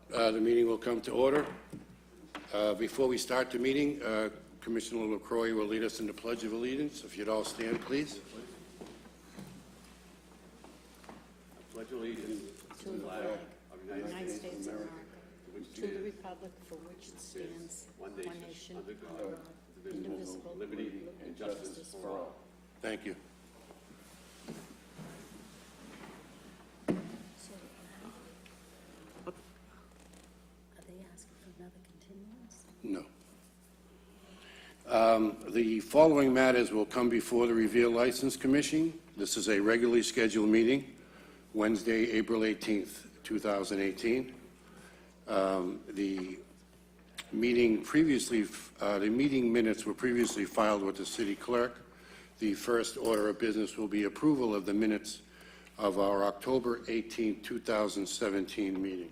The meeting will come to order. Before we start the meeting, Commissioner LaCroix will lead us in the Pledge of Allegiance. If you'd all stand, please. Pledge allegiance to the flag of the United States of America, to the republic for which it stands, one nation, under God, indivisible, liberty and justice for all. Thank you. So, are they asking for another continuance? No. The following matters will come before the Revere License Commission. This is a regularly scheduled meeting, Wednesday, April 18th, 2018. The meeting minutes were previously filed with the city clerk. The first order of business will be approval of the minutes of our October 18th, 2017 meeting.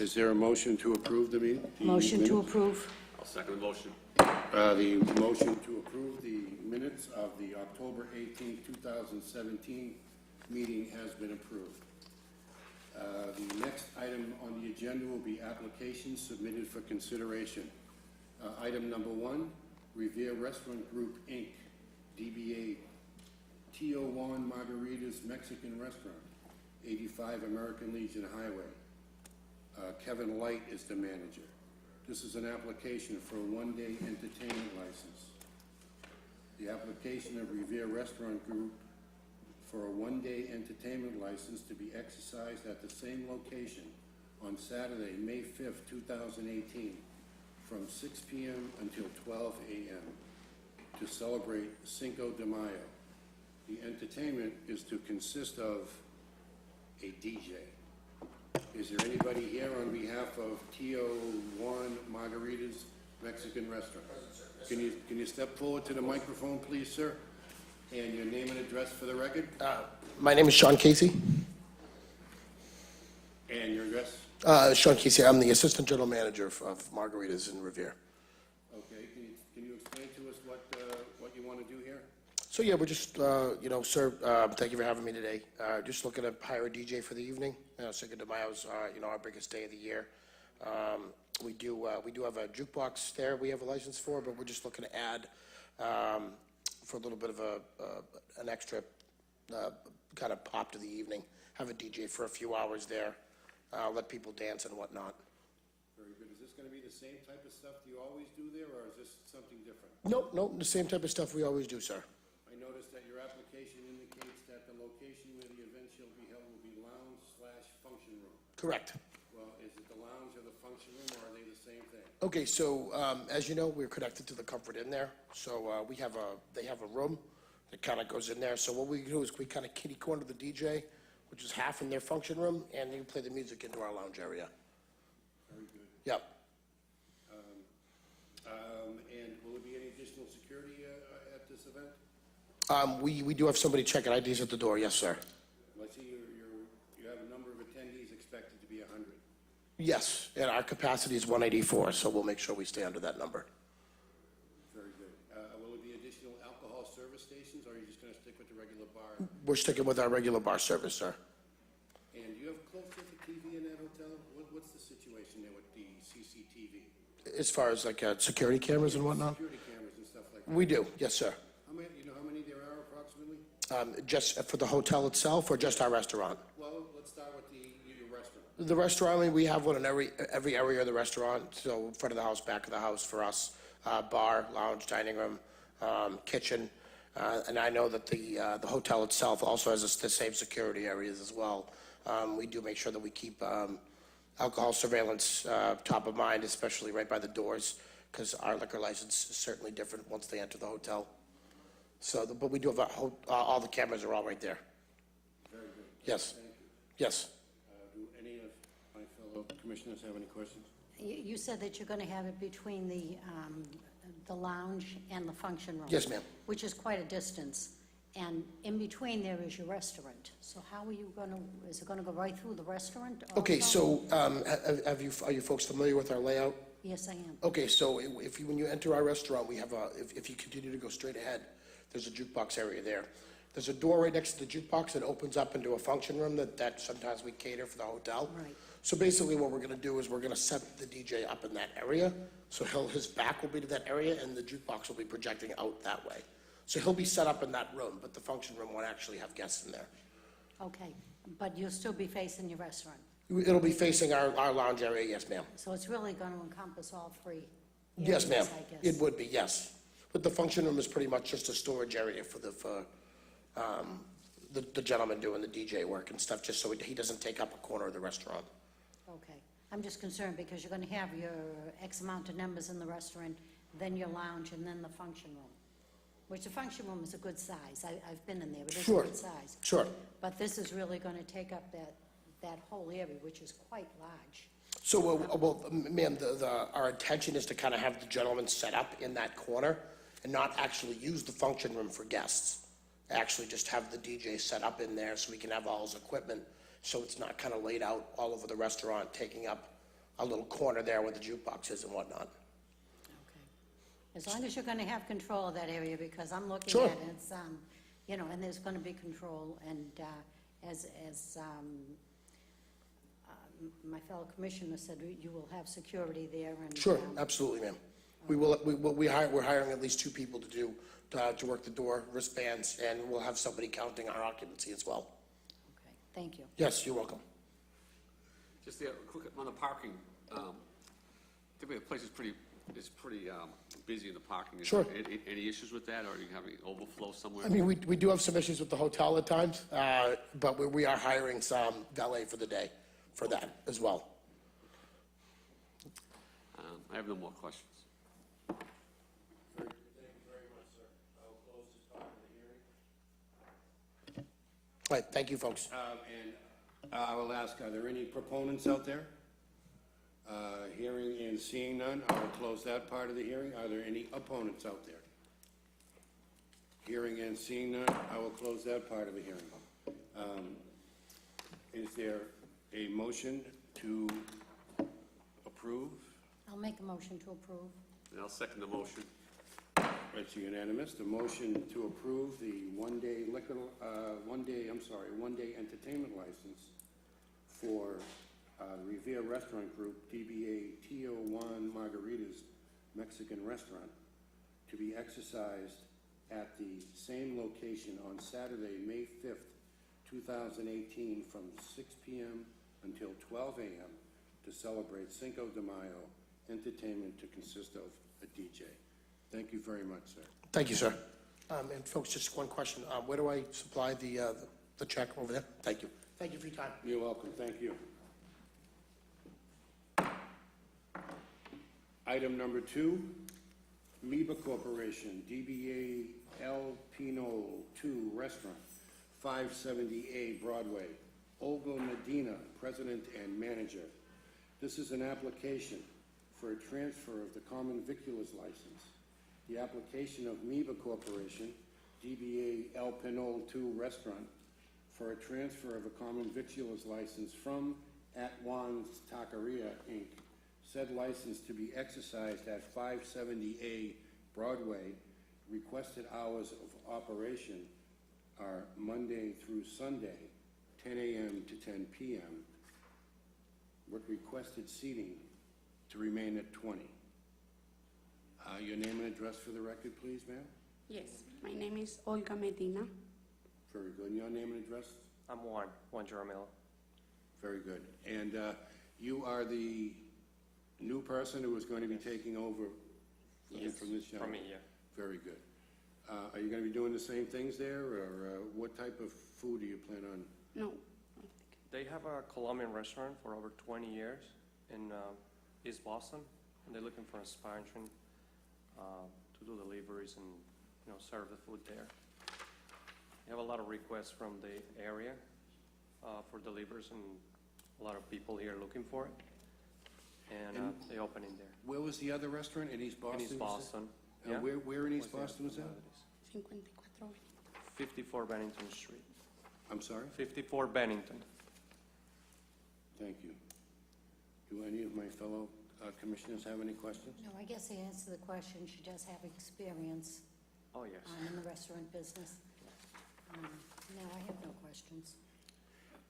Is there a motion to approve the meeting? Motion to approve. I'll second the motion. The motion to approve the minutes of the October 18th, 2017 meeting has been approved. The next item on the agenda will be applications submitted for consideration. Item number 1, Revere Restaurant Group, Inc., DBA Tio Juan Margaritas Mexican Restaurant, 85 American Legion Highway. Kevin Light is the manager. This is an application for a one-day entertainment license. The application of Revere Restaurant Group for a one-day entertainment license to be exercised at the same location on Saturday, May 5th, 2018, from 6 p.m. until 12 a.m. to celebrate Cinco de Mayo. The entertainment is to consist of a DJ. Is there anybody here on behalf of Tio Juan Margaritas Mexican Restaurant? Can you step forward to the microphone, please, sir? And your name and address for the record? My name is Sean Casey. And your address? Sean Casey, I'm the Assistant General Manager of Margaritas in Revere. Okay, can you explain to us what you want to do here? So yeah, we're just, sir, thank you for having me today. Just looking to hire a DJ for the evening. Cinco de Mayo's, our biggest day of the year. We do have a jukebox there we have a license for, but we're just looking to add, for a little bit of an extra kind of pop to the evening. Have a DJ for a few hours there, let people dance and whatnot. Very good. Is this going to be the same type of stuff you always do there, or is this something different? Nope, the same type of stuff we always do, sir. I noticed that your application indicates that the location where the event shall be held will be lounge/function room. Correct. Well, is it the lounge or the function room, or are they the same thing? Okay, so as you know, we're connected to the Comfort Inn there. So they have a room that kind of goes in there. So what we do is we kind of kitty corner the DJ, which is half in their function room, and you play the music into our lounge area. Very good. Yep. And will there be any additional security at this event? We do have somebody checking IDs at the door. Yes, sir. I see you have a number of attendees expected to be 100. Yes, and our capacity is 184, so we'll make sure we stay under that number. Very good. Will there be additional alcohol service stations, or are you just going to stick with the regular bar? We're sticking with our regular bar service, sir. And do you have closed-circuit TV in that hotel? What's the situation there with the CCTV? As far as like security cameras and whatnot? Security cameras and stuff like that? We do, yes, sir. You know how many there are approximately? Just for the hotel itself or just our restaurant? Well, let's start with your restaurant. The restaurant, I mean, we have one in every area of the restaurant, so front of the house, back of the house for us, bar, lounge, dining room, kitchen, and I know that the hotel itself also has the same security areas as well. We do make sure that we keep alcohol surveillance top of mind, especially right by the doors, because our liquor license is certainly different once they enter the hotel. So, but we do have all the cameras are all right there. Very good. Yes. Thank you. Yes. Do any of my fellow commissioners have any questions? You said that you're going to have it between the lounge and the function room. Yes, ma'am. Which is quite a distance. And in between there is your restaurant. So how are you going to, is it going to go right through the restaurant? Okay, also? so are you folks familiar with our layout? Yes, I am. Okay, so when you enter our restaurant, we have if you continue to go straight ahead, there's a jukebox area there. There's a door right next to the jukebox that opens up into a function room that sometimes we cater for the hotel. Right. So basically what we're gonna do is we're gonna set the DJ up in that area. So his back will be to that area and the jukebox will be projecting out that way. So he'll be set up in that room, but the function room won't actually have guests in there. Okay, but you'll still be facing your restaurant, It'll be facing our lounge area, yes, ma'am. so it's really going to encompass all three Yes, ma'am. areas, I guess. It would be, yes. But the function room is pretty much just a storage area for the gentleman doing the DJ work and stuff, just so he doesn't take up a corner of the restaurant. Okay, I'm just concerned because you're going to have your X amount of numbers in the restaurant, then your lounge, and then the function room, which the function room is a good size. I've been in there, it is a Sure. good size. Sure. But this is really going to take up that whole area, which is quite large. So, ma'am, our intention is to kind of have the gentleman set up in that corner and not actually use the function room for guests. Actually just have the DJ set up in there so we can have all his equipment, so it's not kind of laid out all over the restaurant, taking up a little corner there where the jukebox is and whatnot. Okay. As long as you're going to have control of that area, because I'm looking Sure. at it, it's, and there's going to be control, and as my fellow commissioner said, you will have security there and. Sure, absolutely, ma'am. We're hiring at least 2 people to work the door, wristbands, and we'll have somebody counting our occupancy as well. Okay, thank you. Yes, you're welcome. Just a quick on the parking. Typically, the place is pretty busy in the parking. Sure. Any issues with that, or are you having overflow somewhere? I mean, we do have some issues with the hotel at times, but we are hiring some valet for the day for that as well. I have no more questions. Thank you very much, sir. I'll close this part of the hearing. All right, thank you, folks. And I will ask, are there any proponents out there? Hearing and seeing none, I will close that part of the hearing. Are there any opponents out there? Hearing and seeing none, I will close that part of the hearing. Is there a motion to approve? I'll make a motion to approve. And I'll second the motion. It's unanimous. The motion to approve the one-day entertainment license for Revere Restaurant Group, DBA Tio Juan Margaritas Mexican Restaurant, to be exercised at the same location on Saturday, May 5th, 2018, from 6 p.m. until 12 a.m. to celebrate Cinco de Mayo entertainment to consist of a DJ. Thank you very much, sir. Thank you, sir. And folks, just one question. Where do I supply the check over there? Thank you. Thank you for your time. You're welcome. Thank you. Item number 2, Meba Corporation, DBA El Pino 2 Restaurant, 570A Broadway. Olga Medina, President and Manager. This is an application for a transfer of the common viculars license. The application of Meba Corporation, DBA El Pinole 2 Restaurant, for a transfer of a common victuals license from At Juan's Taqueria, Inc. Said license to be exercised at 570A Broadway. Requested hours of operation are Monday through Sunday, 10 a.m. to 10 p.m., with requested seating to remain at 20. Your name and address for the record, please, ma'am? Yes, my name is Olga Medina. Very good. Your name and address? I'm Juan Jaramillo. Very good. And you are the new person who is going to be taking over from this From gentleman? me, yeah. Very good. Are you going to be doing the same things there, or what type of food do you plan on? No, They have a Colombian restaurant for over 20 years in East Boston, and they're looking for expansion to do deliveries and, serve the food there. They have a lot of requests from the area for deliveries, and a lot of people here looking for it. And they open in there. Where was the other restaurant? In East Boston? In East Boston. And Yeah. where in East What's the Boston was that? other address? 54. 54 Bennington Street. I'm sorry? 54 Bennington. Thank you. Do any of my fellow commissioners have any questions? No, I guess the answer to the question, she does have experience Oh, yes. in the restaurant business. No, I have no questions.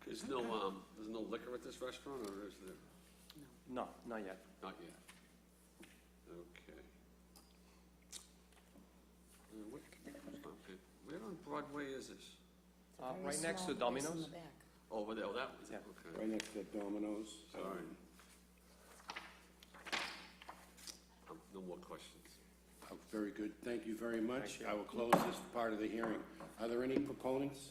There's no liquor at this restaurant, or is there? No, not yet. Not yet. Okay. Okay. Where on Broadway is this? Very Right next to small place in Domino's. the back. Oh, over there, oh, that was it, Yeah. okay. Right next to Domino's. Sorry. No more questions. Very good, thank you very much. Thank you. I will close this part of the hearing. Are there any proponents?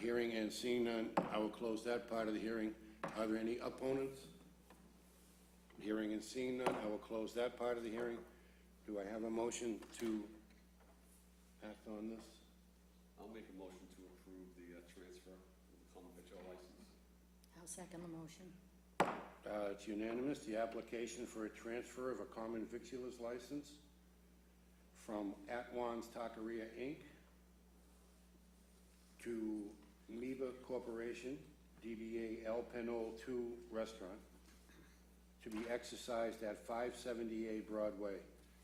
Hearing and seeing none, I will close that part of the hearing. Are there any opponents? Hearing and seeing none, I will close that part of the hearing. Do I have a motion to act on this? I'll make a motion to approve the transfer of the common victual license. I'll second the motion. It's unanimous, the application for a transfer of a common victualer's license from Atwan's Taqueria, Inc. to Liba Corporation, DBA El Penol 2 Restaurant, to be exercised at 578 Broadway.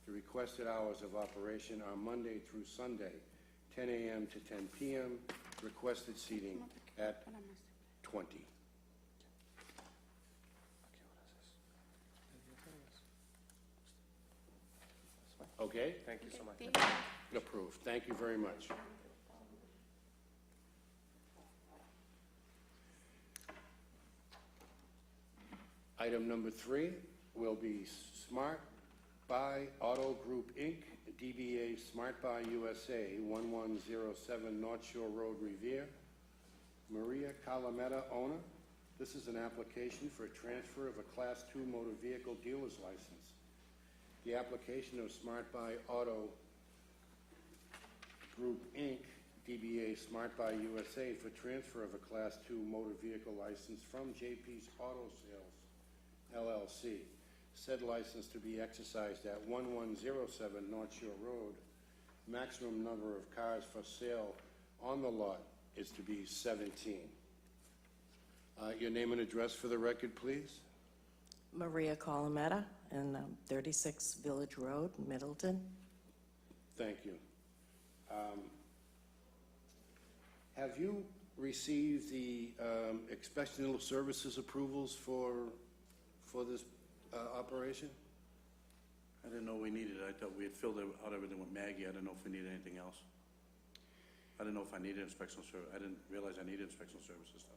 The requested hours of operation are Monday through Sunday, 10 a.m. to 10 p.m., requested seating at 20. Okay? Thank you so much. Thank you. Approved. Thank you very much. Item number 3 will be Smart Buy Auto Group, Inc., DBA Smart Buy USA, 1107 North Shore Road, Revere. Maria Calametta, owner. This is an application for a transfer of a Class 2 motor vehicle dealer's license. The application of Smart Buy Auto Group, Inc., DBA Smart Buy USA, for transfer of a Class 2 motor vehicle license from JP's Auto Sales, LLC. Said license to be exercised at 1107 North Shore Road. Maximum number of cars for sale on the lot is to be 17. Your name and address for the record, please. Maria Colometta, and 36 Village Road, Middleton. Thank you. Have you received the expectional services approvals for this operation? I didn't know we needed it. I thought we had filled out everything with Maggie. I didn't know if we needed anything else. I didn't know if I needed inspectional service. I didn't realize I needed inspectional services stuff.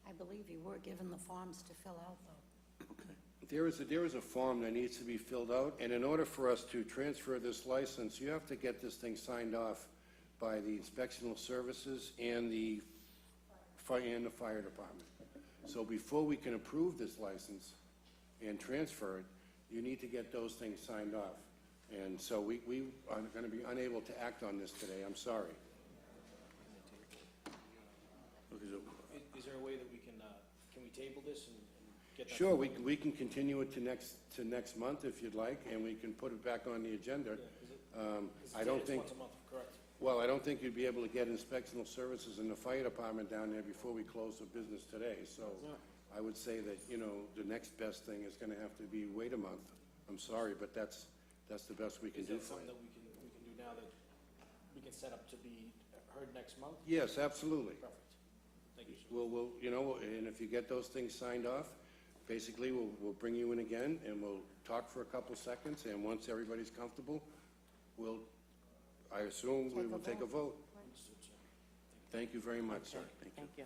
I believe you were given the forms to fill out, though. Okay. There is a form that needs to be filled out, and in order for us to transfer this license, you have to get this thing signed off by the inspectional services and the fire department. So before we can approve this license and transfer it, you need to get those things signed off. And so we are going to be unable to act on this today. I'm sorry. Okay, so Is there a way that we can we table this and get that? Sure, we can continue it to next month if you'd like, and we can put it back on the agenda. I don't think, It's once a month, correct? well, I don't think you'd be able to get inspectional services in the fire department down there before we close the business today. So I would say that, the next best thing is going to have to be wait a month. I'm sorry, but that's the best we can Is do that for something you. that we can do now that we can set up to be heard next month? Yes, absolutely. Perfect. Thank you, sir. We'll, and if you get those things signed off, basically, we'll bring you in again, and we'll talk for a couple seconds, and once everybody's comfortable, I assume we will take a vote. Understood, sir. Thank you very much, sir. Thank you. Thank you.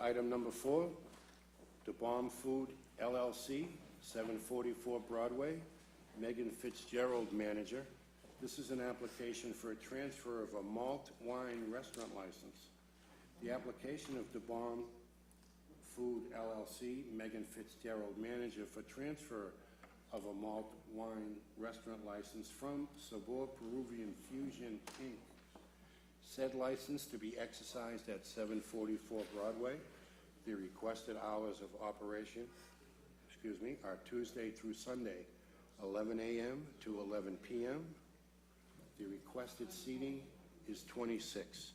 Item number 4, The Bomb Food LLC, 744 Broadway, Megan Fitzgerald, manager. This is an application for a transfer of a malt wine restaurant license. The application of The Bomb Food LLC, Megan Fitzgerald, manager, for transfer of a malt wine restaurant license from Sabor Peruvian Fusion, Inc. Said license to be exercised at 744 Broadway. The requested hours of operation, are Tuesday through Sunday, 11 a.m. to 11 p.m. The requested seating is 26,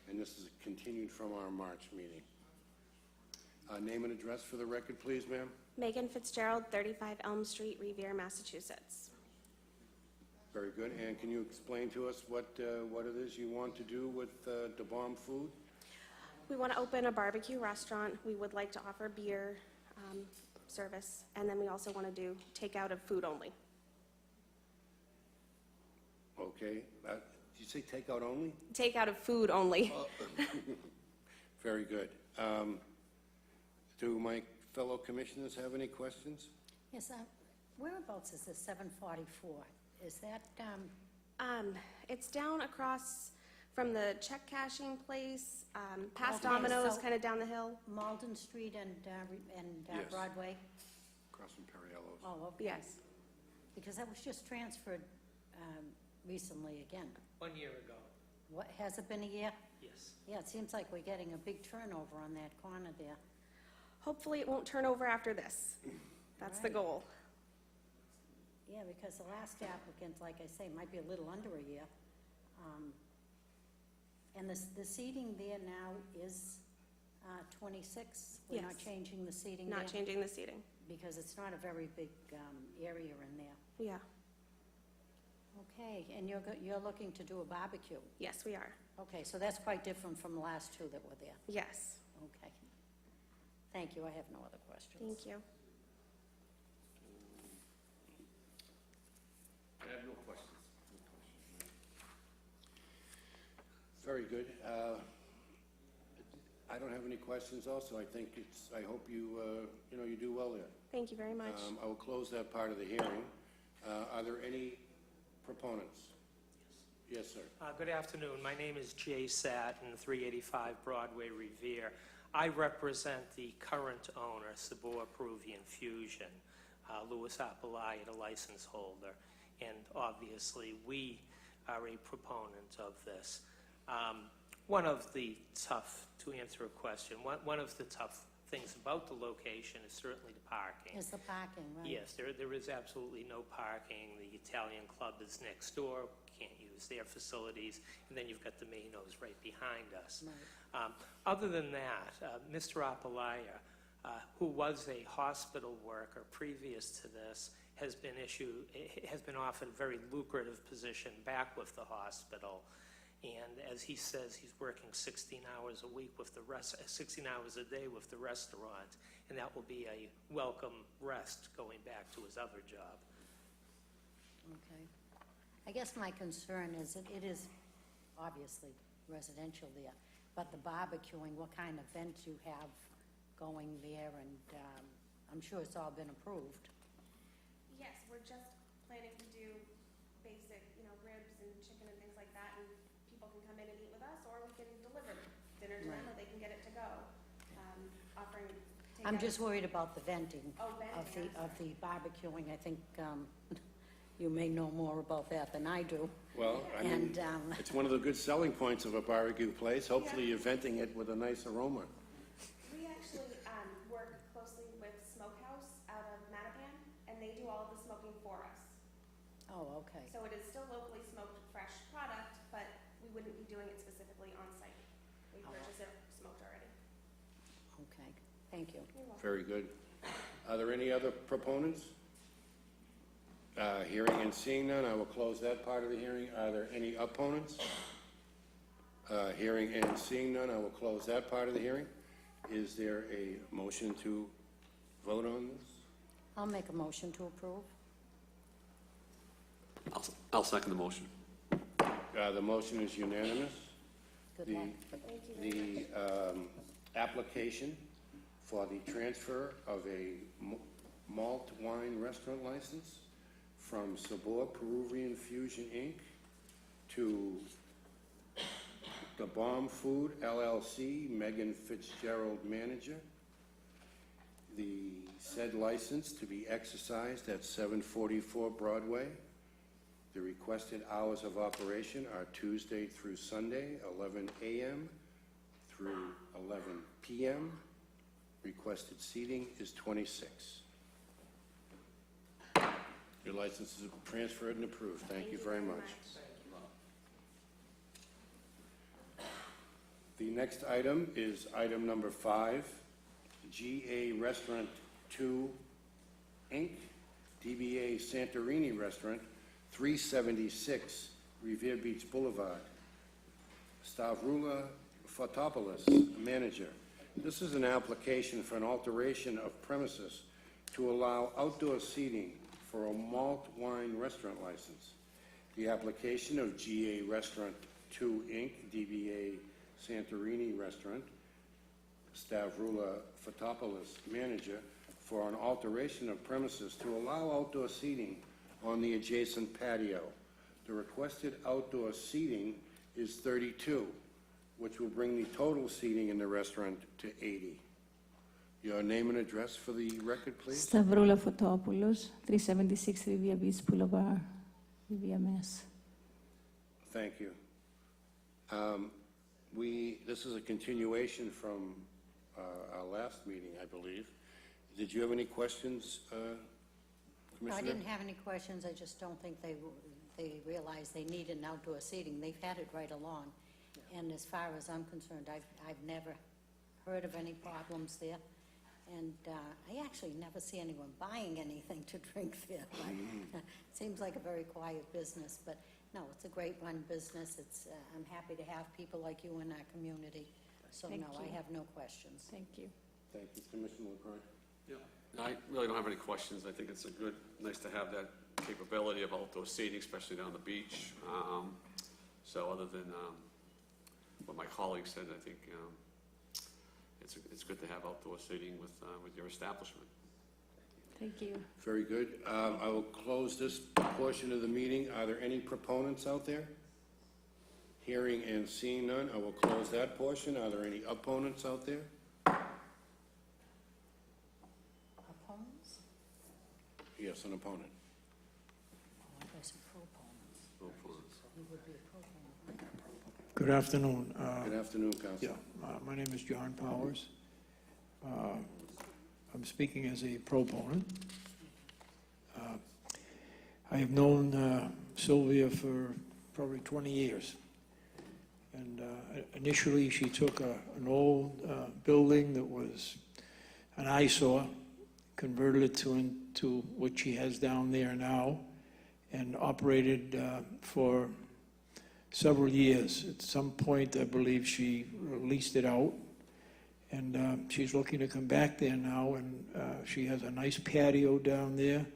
and this is continued from our March meeting. Name and address for the record, please, ma'am. Megan Fitzgerald, 35 Elm Street, Revere, Massachusetts. Very good. And can you explain to us what it is you want to do with the Bomb Food? We want to open a barbecue restaurant. We would like to offer beer service, and then we also want to do takeout of food only. Okay. Did you say takeout only? Takeout of food only. Very good. Do my fellow commissioners have any questions? Yes, whereabouts is this 744? Is that, It's down across from the check cashing place, past Okay, Domino's, so- kind of down the hill. Malden Street and Yes. Broadway? Across from Perriello's. Oh, okay. Yes. Because that was just transferred recently again. 1 year ago, What, has it been a year? yes. Yeah, it seems like we're getting a big turnover on that corner there. Hopefully, it won't turn over after this. That's the Right. goal. Yeah, because the last applicant, like I say, might be a little under a year. And the seating there now is 26? We're not Yes. changing the seating there? Not changing the seating. Because it's not a very big area in there. Yeah. Okay, and you're looking to do a barbecue? Yes, we are. Okay, so that's quite different from the last two that were there. Yes. Okay. Thank you, I have no other questions. Thank you. I have no questions. Very good. I don't have any questions also. I think I hope you do well there. Thank you very much. I will close that part of the hearing. Are there any proponents? Yes, sir. Good afternoon. My name is Jay Satin, 385 Broadway, Revere. I represent the current owner, Sabor Peruvian Fusion, Louis Apalaya, the license holder, and obviously we are a proponent of this. To answer a question, one of the tough things about the location is certainly the parking. Is the parking, right? Yes, there is absolutely no parking. The Italian club is next door, can't use their facilities, and then you've got the Manos right behind us. Right. Other than that, Mr. Apalaya, who was a hospital worker previous to this, has been offered a very lucrative position back with the hospital. And as he says, he's working 16 hours a week with 16 hours a day with the restaurant, and that will be a welcome rest going back to his other job. Okay. I guess my concern is that it is obviously residential there, but the barbecuing, what kind of vent you have going there, and I'm sure it's all been approved. Yes, we're just planning to do basic, ribs and chicken and things like that, and people can come in and eat with us, or we can deliver dinner to them, Right. or they can get it to go. Offering I'm takeout. just worried about the venting Oh, venting, I'm of the barbecuing. I think you may know more about that than I do. Well, I mean, And, it's one of the good selling points of a barbecue place. Hopefully you're venting it with a nice aroma. We actually work closely with Smokehouse out of Mattapan, and they do all of the smoking for us. Oh, okay. So it is still locally smoked, fresh product, but we wouldn't be doing it specifically on site. We purchase it smoked already. Okay, thank you. You're welcome. Very good. Are there any other proponents? Hearing and seeing none, I will close that part of the hearing. Are there any opponents? Hearing and seeing none, I will close that part of the hearing. Is there a motion to vote on this? I'll make a motion to approve. I'll second the motion. The motion is unanimous. Good The- luck. The application for the transfer of a malt wine restaurant license from Sabor Peruvian Fusion, Inc. to The Bomb Food LLC, Megan Fitzgerald, manager. The said license to be exercised at 744 Broadway. The requested hours of operation are Tuesday through Sunday, 11 a.m. through 11 p.m. Requested seating is 26. Your license is transferred and approved. Thank you very much. The next item is item number 5, GA Restaurant 2, Inc., DBA Santorini Restaurant, 376 Revere Beach Boulevard. Stavrula Fotopoulos, manager. This is an application for an alteration of premises to allow outdoor seating for a malt wine restaurant license. The application of GA Restaurant 2, Inc., DBA Santorini Restaurant, Stavrula Fotopoulos, manager, for an alteration of premises to allow outdoor seating on the adjacent patio. The requested outdoor seating is 32, which will bring the total seating in the restaurant to 80. Your name and address for the record, please? Stavroula Fotopoulos, 376 Riviera Beach Boulevard, Riviera, Mass. Thank you. This is a continuation from our last meeting, I believe. Did you have any questions, No, Commissioner? I didn't have any questions, I just don't think they realized they needed an outdoor seating. They've had it right along. And as far as I'm concerned, I've never heard of any problems there. And I actually never see anyone buying anything to drink there. Seems like a very quiet business, but no, it's a great run business. I'm happy to have people like you in our community. So Thank no, I you. have no questions. Thank you. Thank you, Commissioner LaCroix. Yeah, I really don't have any questions. I think it's nice to have that capability of outdoor seating, especially down the beach. So other than what my colleague said, I think it's good to have outdoor seating with your establishment. Thank you. Very good. I will close this portion of the meeting. Are there any proponents out there? Hearing and seeing none, I will close that portion. Are there any opponents out there? Opponents? Yes, an opponent. Oh, I guess proponents. No opponents. He would be a proponent, right? Good afternoon. Good afternoon, Councilor. My name is John Powers. I'm speaking as a proponent. I have known Sylvia for probably 20 years. And initially, she took an old building that was an eyesore, converted it into what she has down there now, and operated for several years. At some point, I believe she leased it out, and she's looking to come back there now, and she has a nice patio down there.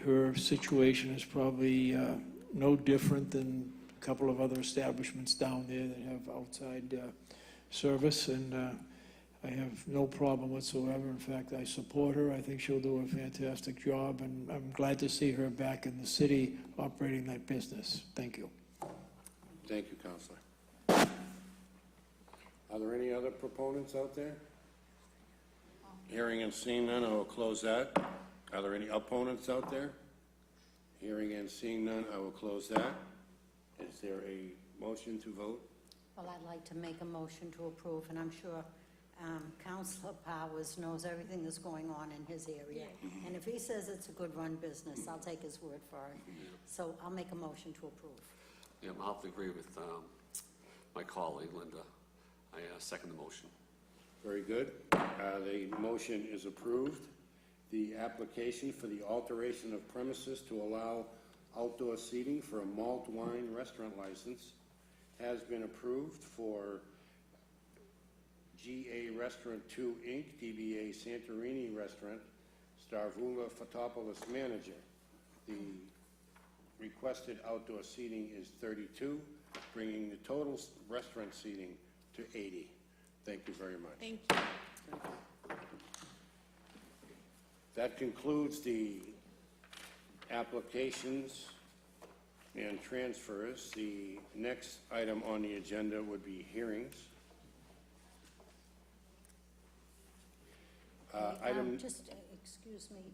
Her situation is probably no different than a couple of other establishments down there that have outside service, and I have no problem whatsoever. In fact, I support her. I think she'll do a fantastic job, and I'm glad to see her back in the city operating that business. Thank you. Thank you, Councilor. Are there any other proponents out there? Hearing and seeing none, I will close that. Are there any opponents out there? Hearing and seeing none, I will close that. Is there a motion to vote? Well, I'd like to make a motion to approve, and I'm sure Councilor Powers knows everything that's going on in his area. And if he says it's a good run business, I'll take his word for it. So I'll make a motion to approve. Yeah, I'll have to agree with my colleague, Linda. I second the motion. Very good. The motion is approved. The application for the alteration of premises to allow outdoor seating for a malt wine restaurant license has been approved for GA Restaurant 2, Inc., DBA Santorini Restaurant, Stavroula Fotopoulos, manager. The requested outdoor seating is 32, bringing the total restaurant seating to 80. Thank you very much. Thank you. That concludes the applications and transfers. The next item on the agenda would be hearings. Item Just, excuse me,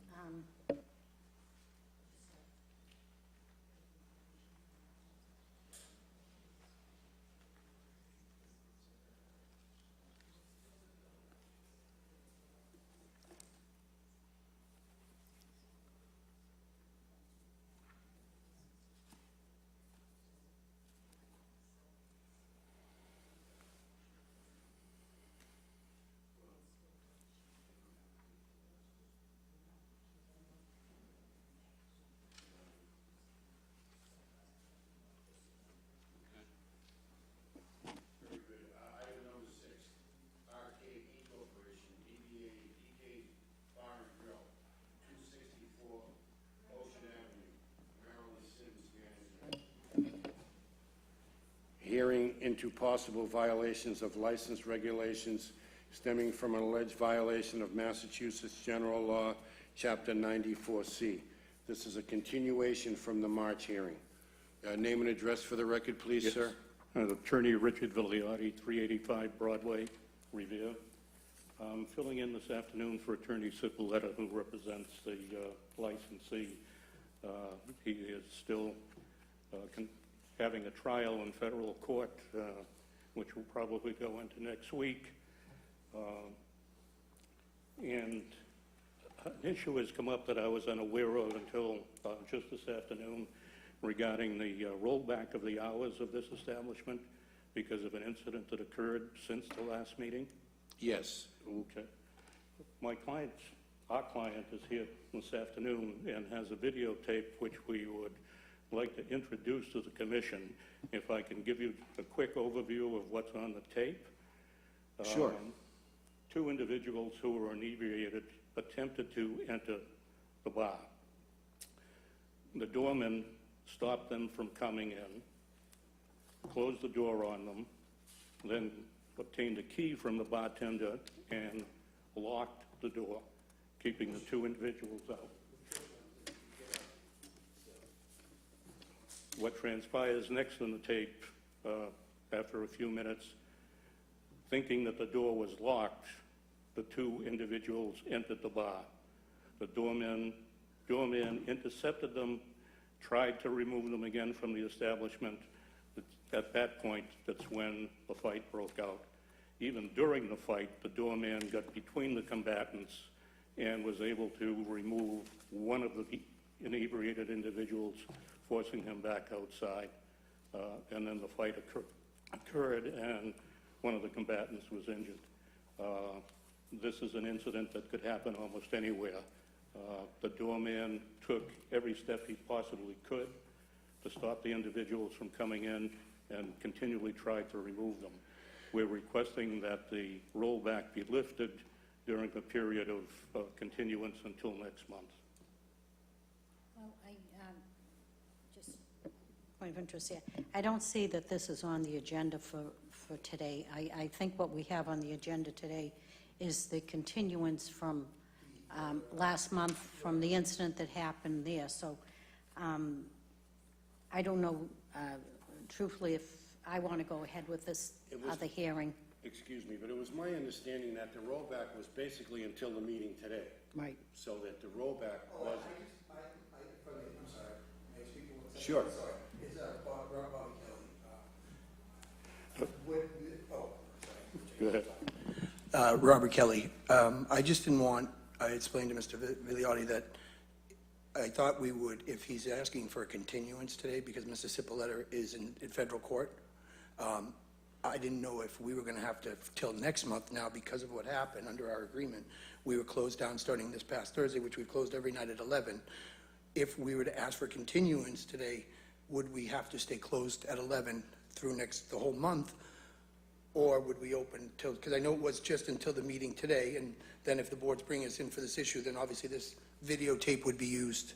into possible violations of license regulations stemming from an alleged violation of Massachusetts General Law, Chapter 94C. This is a continuation from the March hearing. Name and address for the record, please, Yes. sir. Attorney Richard Vigliotti, 385 Broadway, Revere. I'm filling in this afternoon for Attorney Cipolletta, who represents the licensee. He is still having a trial in federal court, which will probably go into next week. And an issue has come up that I was unaware of until just this afternoon regarding the rollback of the hours of this establishment because of an incident that occurred since the last meeting. Yes. Okay. Our client is here this afternoon and has a videotape which we would like to introduce to the commission. If I can give you a quick overview of what's on the tape. Sure. Two individuals who were inebriated attempted to enter the bar. The doorman stopped them from coming in, closed the door on them, then obtained a key from the bartender and locked the door, keeping the two individuals out. What transpires next in the tape, after a few minutes, thinking that the door was locked, the two individuals entered the bar. The doorman intercepted them, tried to remove them again from the establishment. At that point, that's when the fight broke out. Even during the fight, the doorman got between the combatants and was able to remove one of the inebriated individuals, forcing him back outside. And then the fight occurred and one of the combatants was injured. This is an incident that could happen almost anywhere. The doorman took every step he possibly could to stop the individuals from coming in and continually tried to remove them. We're requesting that the rollback be lifted during the period of continuance until next month. Well, just point of interest here. I don't see that this is on the agenda for today. I think what we have on the agenda today is the continuance from last month from the incident that happened there. So I don't know, truthfully, if I want to go ahead with this other hearing. Excuse me, but it was my understanding that the rollback was basically until the meeting today. Right. So that the rollback was. I'm sorry. May I speak for 1 second? Sure. Sorry. It's Bobby Kelly. Go ahead. Robert Kelly. I just didn't want, I explained to Mr. Vigliotti that I thought we would, if he's asking for a continuance today, because Mr. Cipolletta is in federal court, I didn't know if we were going to have to, till next month now, because of what happened under our agreement. We were closed down starting this past Thursday, which we closed every night at 11. If we were to ask for continuance today, would we have to stay closed at 11 through the whole month? Or would we open till, because I know it was just until the meeting today, and then if the board's bringing us in for this issue, then obviously this videotape would be used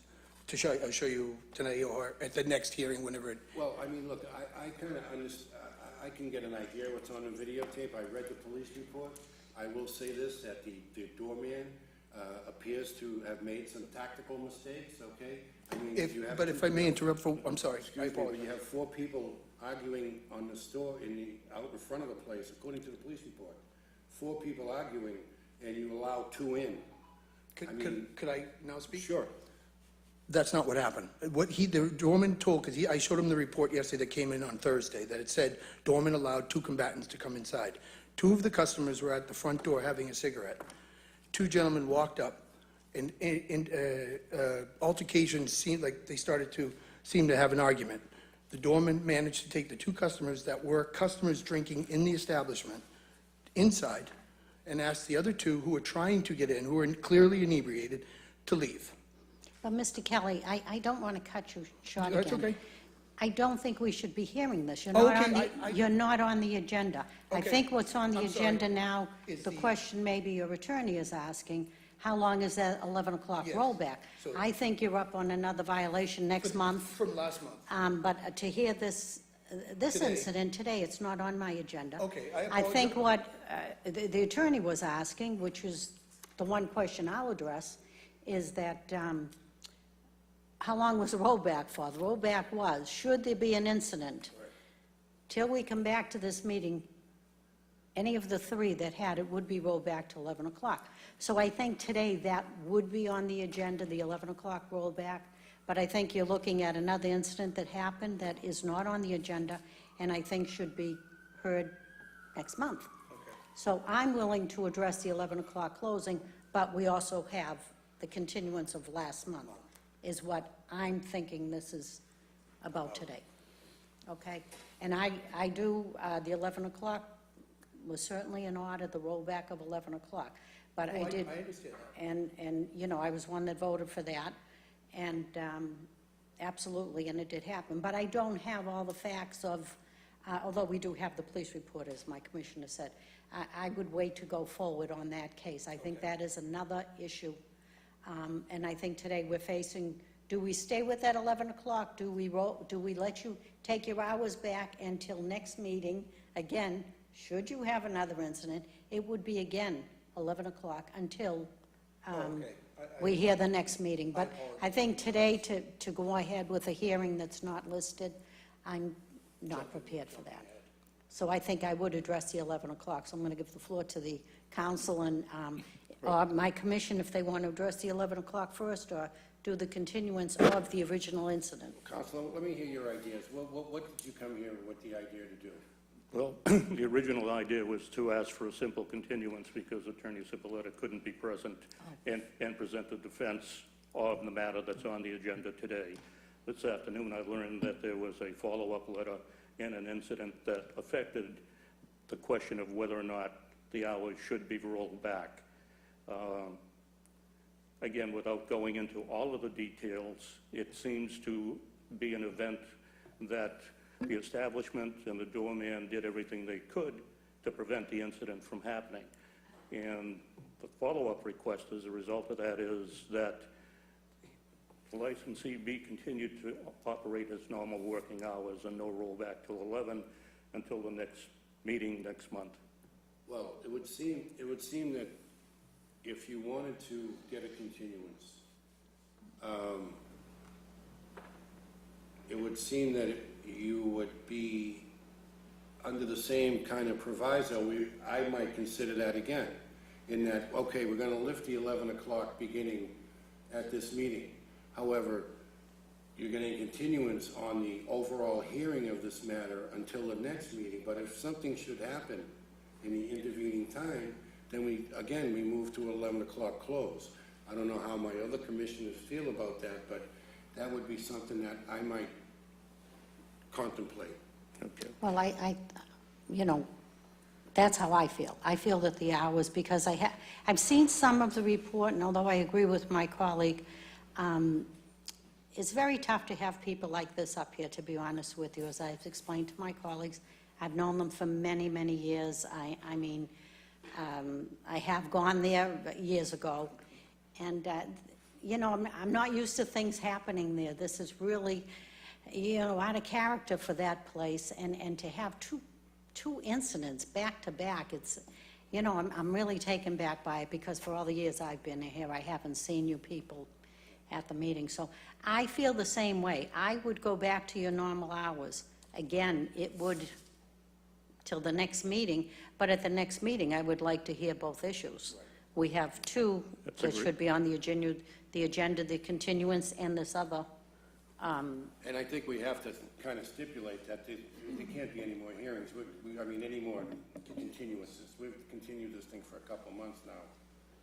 to show you tonight or at the next hearing, whenever it. Well, I mean, look, I kind of understand, I can get an idea what's on the videotape. I read the police report. I will say this, that the doorman appears to have made some tactical mistakes, okay? I mean, you have. But if I may interrupt for, I'm sorry, I Excuse me, but apologize. you have 4 people arguing on the store out in front of the place, according to the police report. 4 people arguing, and you allow 2 in. Could I now speak? Sure. That's not what happened. The doorman told, because I showed him the report yesterday that came in on Thursday, that it said doorman allowed 2 combatants to come inside. 2 of the customers were at the front door having a cigarette. 2 gentlemen walked up, and altercations seemed like they started to seem to have an argument. The doorman managed to take the 2 customers that were customers drinking in the establishment inside and asked the other 2 who were trying to get in, who were clearly inebriated, to leave. But Mr. Kelly, I don't want to cut you short again. That's okay. I don't think we should be hearing this. You're Oh, not okay, you're not on the agenda. I Okay. think what's on the I'm sorry. agenda now, Is the the- question maybe your attorney is asking, how long is that 11 o'clock Yes. rollback? So- I think you're up on another violation next month. From last month. But to hear this this Today. incident today, it's not on my agenda. Okay, I I think apologize. what the attorney was asking, which is the one question I'll address, is that how long was the rollback for? The rollback was, should there be an incident, till we come back to this meeting, any of the three that had it would be rolled back to 11 o'clock. So I think today that would be on the agenda, the 11 o'clock rollback, but I think you're looking at another incident that happened that is not on the agenda, and I think should be heard next month. So I'm willing to address the 11 o'clock closing, but we also have the continuance of last month, is what I'm thinking this is about today. Okay? And I do, the 11 o'clock was certainly in order, the rollback of 11 o'clock. But I did. I understand that. And, you know, I was one that voted for that, and absolutely, and it did happen. But I don't have all the facts of, although we do have the police report, as my commissioner said. I would wait to go forward on that case. I think that is another issue. And I think today we're facing, do we stay with that 11 o'clock? Do we let you take your hours back until next meeting? Again, should you have another incident, it would be again 11 o'clock until we hear the next meeting. But I think today to go ahead with a hearing that's not listed, I'm not prepared for that. So I think I would address the 11 o'clock. So I'm going to give the floor to the council and or my commission if they want to address the 11 o'clock first, or do the continuance of the original incident. Counselor, let me hear your ideas. What did you come here with the idea to do? Well, the original idea was to ask for a simple continuance because Attorney Cipolletta couldn't be present and present the defense of the matter that's on the agenda today. This afternoon, I learned that there was a follow-up letter in an incident that affected the question of whether or not the hours should be rolled back. Again, without going into all of the details, it seems to be an event that the establishment and the doorman did everything they could to prevent the incident from happening. And the follow-up request as a result of that is that the licensee be continued to operate his normal working hours and no rollback till 11 until the next meeting next month. Well, it would seem that if you wanted to get a continuance, it would seem that you would be under the same kind of proviso. I might consider that again, in that, okay, we're going to lift the 11 o'clock beginning at this meeting. However, you're getting continuance on the overall hearing of this matter until the next meeting. But if something should happen in the intervening time, then we move to 11 o'clock close. I don't know how my other commissioners feel about that, but that would be something that I might contemplate. Okay. Well, you know, that's how I feel. I feel that the hours, because I've seen some of the report, and although I agree with my colleague, it's very tough to have people like this up here, to be honest with you. As I've explained to my colleagues, I've known them for many, many years. I mean, I have gone there years ago, and, you know, I'm not used to things happening there. This is really, you know, out of character for that place, and to have two incidents back to back, it's, you know, I'm really taken back by it, because for all the years I've been here, I haven't seen you people at the meeting. So I feel the same way. I would go back to your normal hours. Again, it would till the next meeting, but at the next meeting, I would like to hear both issues. We have two that should be on the agenda, the continuance and this other. And I think we have to kind of stipulate that there can't be any more hearings. I mean, any more continuances. We've continued this thing for a couple months now.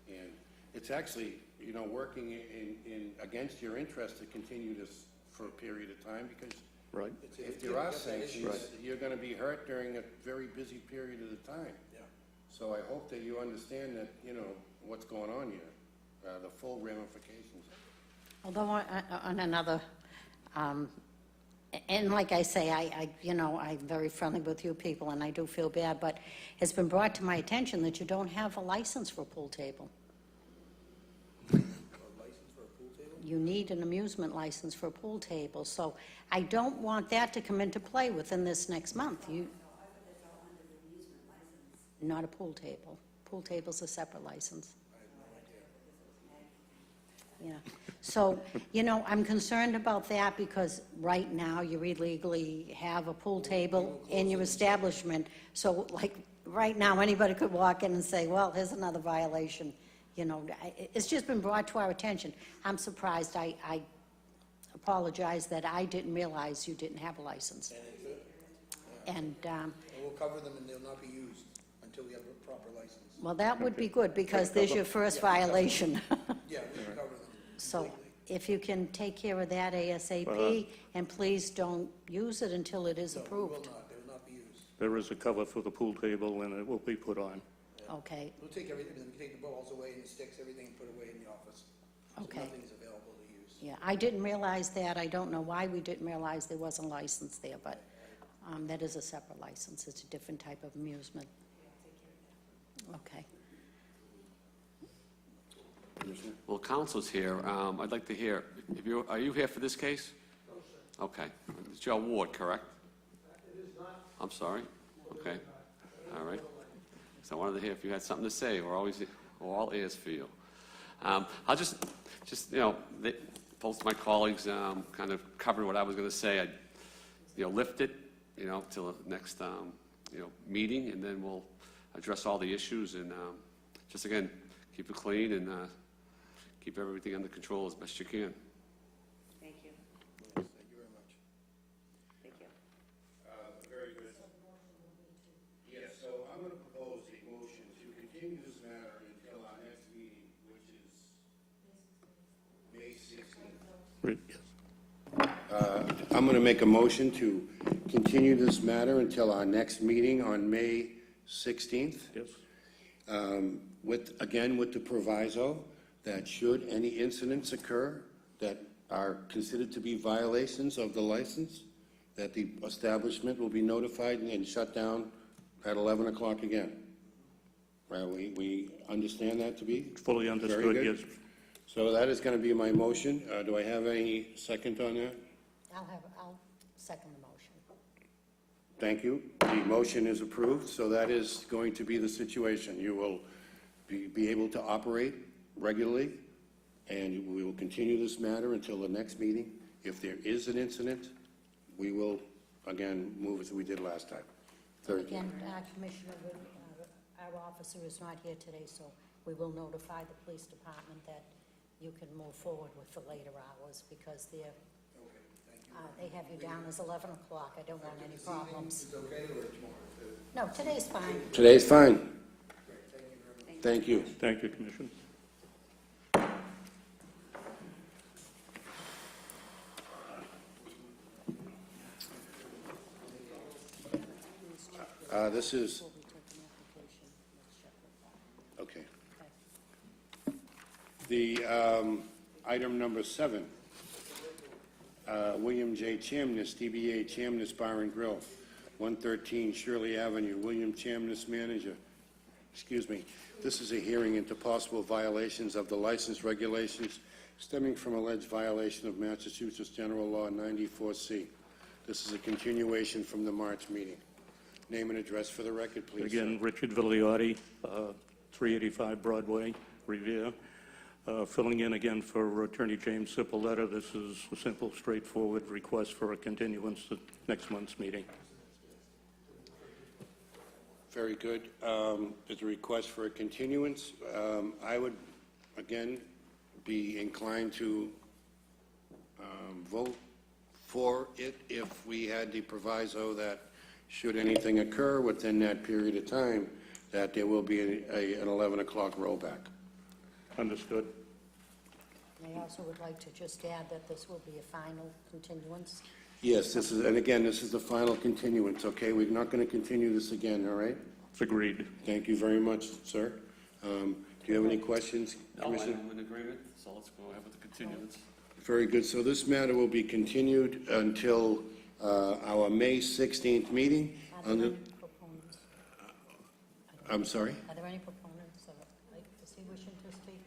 And it's actually, you know, working in against your interest to continue this for a period of time, because Right. if there are sanctions, you're going to be hurt during a very busy period of the time. Yeah. So I hope that you understand that, you know, what's going on here, the full ramifications. Although on another, and like I say, you know, I'm very friendly with you people, and I do feel bad, but it's been brought to my attention that you don't have a license for a pool table. A license for a pool table? you need an amusement license for a pool table, so I don't want that to come into play within this next month. Not a pool table. Pool table's a separate license. Yeah, so, I'm concerned about that because right now you illegally have a pool table in your establishment. So like, right now, anybody could walk in and say, well, here's another violation. It's just been brought to our attention. I'm surprised. I apologize that I didn't realize you didn't have a license. And we'll cover them and they'll not be used until we have a proper license. Well, that would be good because there's your first violation. Yeah, we can cover them. So if you can take care of that ASAP, and please don't use it until it is approved. They will not be used. There is a cover for the pool table, and it will be put on. Okay, We'll take everything, we take the balls away and the sticks, everything, and put it away in the office. So Okay. nothing's available to use. yeah, I didn't realize that. I don't know why we didn't realize there wasn't a license there, but that is a separate license. It's a different type of amusement. Okay. Well, council's here. I'd like to hear, are you here for this case? No, sir. Okay. It's your ward, correct? It is not. I'm sorry? Okay. All right. So I wanted to hear if you had something to say. We're all ears for you. I'll just both of my colleagues kind of covered what I was going to say. I lift it, till the next, meeting, and then we'll address all the issues and just, again, keep it clean and keep everything under control as best you can. Thank you. Thank you very much. Thank you. Very good. Yes, so I'm going to propose a motion to continue this matter until our next meeting, which is May 16th. Yes. I'm going to make a motion to continue this matter until our next meeting on May 16th. Yes. With the proviso that should any incidents occur that are considered to be violations of the license, that the establishment will be notified and shut down at 11 o'clock again. Well, we understand that to be? Fully Very understood, good. yes. So that is going to be my motion. Do I have any second on that? I'll second the motion. Thank you. The motion is approved, so that is going to be the situation. You will be able to operate regularly, and we will continue this matter until the next meeting. If there is an incident, we will, again, move as we did last time. Third. Again, Commissioner, our officer is not here today, so we will notify the police department that you can move forward with the later hours because they have you down as 11 o'clock. I don't want any problems. Is it okay or tomorrow? No, today's fine. Today's fine. Thank you. Thank you, Commissioner. This is, okay. The item number 7, William J. Chamness, DBA Chamness Bar and Grill, 113 Shirley Avenue, William Chamness, manager. Excuse me. This is a hearing into possible violations of the license regulations stemming from alleged violation of Massachusetts General Law 94C. This is a continuation from the March meeting. Name and address for the record, please. Again, Richard Vigliotti, 385 Broadway, Revere. Filling in again for Attorney James Cipolletta. This is a simple, straightforward request for a continuance to next month's meeting. Very good. There's a request for a continuance. I would, again, be inclined to vote for it if we had the proviso that should anything occur within that period of time, that there will be an 11 o'clock rollback. Understood. I also would like to just add that this will be a final continuance. Yes, this is, and again, this is the final continuance, okay? We're not going to continue this again, all right? It's agreed. Thank you very much, sir. Do you have any questions, No, Commissioner? I'm in agreement, so let's go ahead with the continuance. Very good. So this matter will be continued until our May 16th meeting. Are there any proponents? I'm sorry? Are there any proponents? Is he wishing to speak?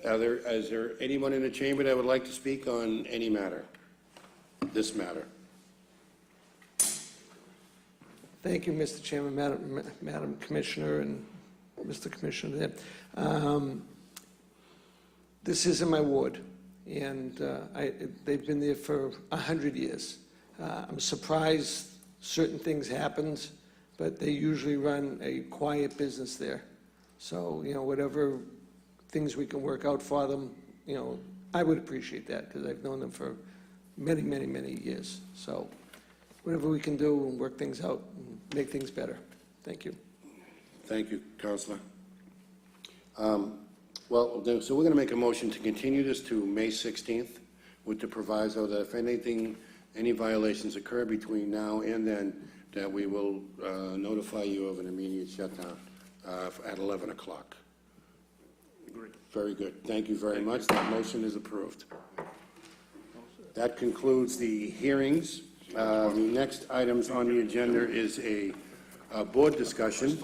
Is there anyone in the chamber that would like to speak on any matter? This matter? Thank you, Mr. Chairman, Madam Commissioner, and Mr. Commissioner there. This is in my ward, and they've been there for 100 years. I'm surprised certain things happened, but they usually run a quiet business there. So, whatever things we can work out for them, I would appreciate that, because I've known them for many, many, many years. So whatever we can do and work things out and make things better. Thank you. Thank you, Counselor. Well, so we're going to make a motion to continue this to May 16th with the proviso that if any violations occur between now and then, that we will notify you of an immediate shutdown at 11 o'clock. Very good. Thank you very much. That motion is approved. That concludes the hearings. The next items on the agenda is a board discussion.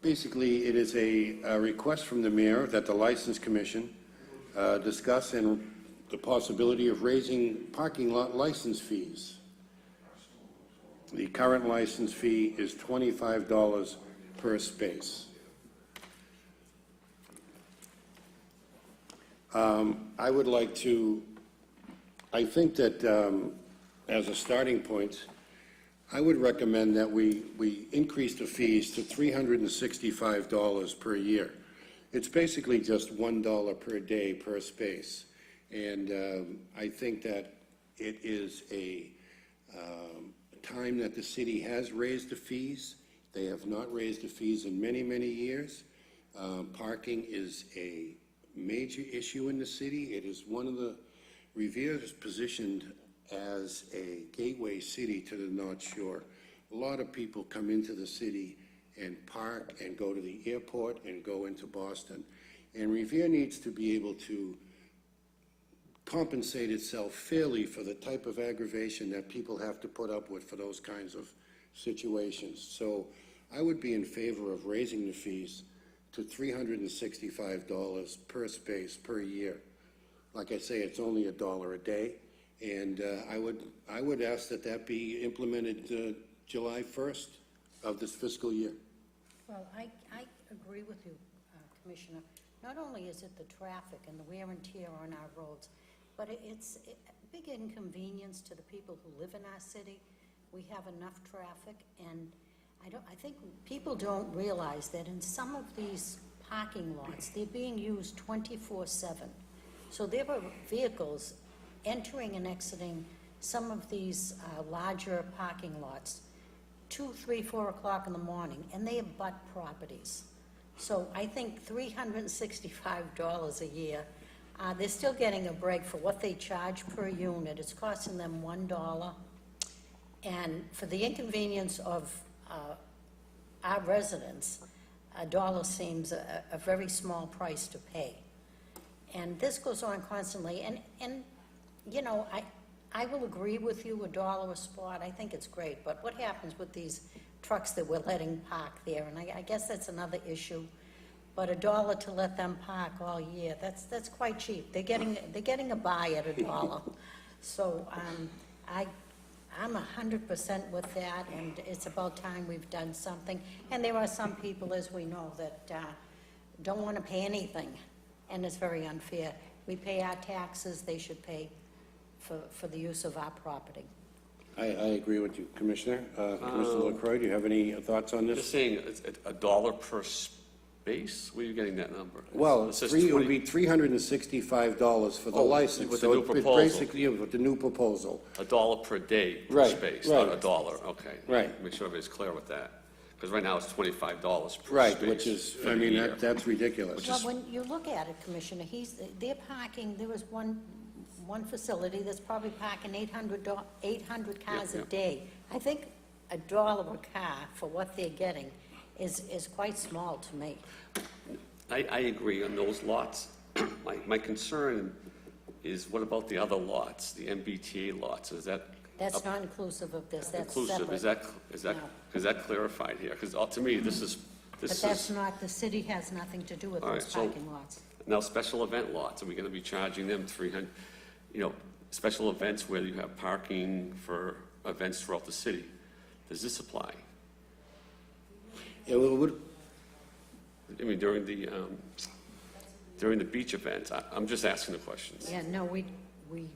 Basically, it is a request from the mayor that the License Commission discuss the possibility of raising parking lot license fees. The current license fee is $25 per space. I would like to, I think that as a starting point, I would recommend that we increase the fees to $365 per year. It's basically just $1 per day per space. And I think that it is a time that the city has raised the fees. They have not raised the fees in many, many years. Parking is a major issue in the city. It is one of the, Revere is positioned as a gateway city to the North Shore. A lot of people come into the city and park and go to the airport and go into Boston. And Revere needs to be able to compensate itself fairly for the type of aggravation that people have to put up with for those kinds of situations. So I would be in favor of raising the fees to $365 per space per year. Like I say, it's only $1 a day, and I would ask that be implemented July 1st of this fiscal year. Well, I agree with you, Commissioner. Not only is it the traffic and the wear and tear on our roads, but it's a big inconvenience to the people who live in our city. We have enough traffic, and I think people don't realize that in some of these parking lots, they're being used 24/7. So there are vehicles entering and exiting some of these larger parking lots 2, 3, 4 o'clock in the morning, and they abut properties. So I think $365 a year, they're still getting a break for what they charge per unit. It's costing them $1. And for the inconvenience of our residents, $1 seems a very small price to pay. And this goes on constantly. And I will agree with you, $1 a spot, I think it's great. But what happens with these trucks that we're letting park there? And I guess that's another issue. But $1 to let them park all year, that's quite cheap. They're getting a buy at $1. So I'm 100% with that, and it's about time we've done something. And there are some people, as we know, that don't want to pay anything, and it's very unfair. We pay our taxes, they should pay for the use of our property. I agree with you, Commissioner. Commissioner LaCroix, do you have any thoughts on You're this? saying it's $1 per space? Where are you getting that number? Well, It says it would 20 be $365 for the license. with the So new it's proposal. basically, with the new proposal. $1 per day per Right, space, right. not $1, okay. Right. Make sure everybody's clear with that. Because right now it's $25 per space. Right, which is, for I the mean, year. that's ridiculous. Well, when you look at it, Commissioner, they're parking, there was one facility that's probably parking 800 cars a Yeah. day. I think $1 a car for what they're getting is quite small to me. I agree on those lots. My concern is, what about the other lots, the MBTA lots? Is that That's not inclusive of this, that's inclusive? separate. Is that No. clarified here? Because to me, this is But This that's is, not, the city has nothing to do with All right, those so- parking lots. now, special event lots, are we gonna be charging them 300, special events where you have parking for events throughout the city? Does this apply? Yeah, well, I mean, during the beach events, I'm just asking the questions. Yeah, no, we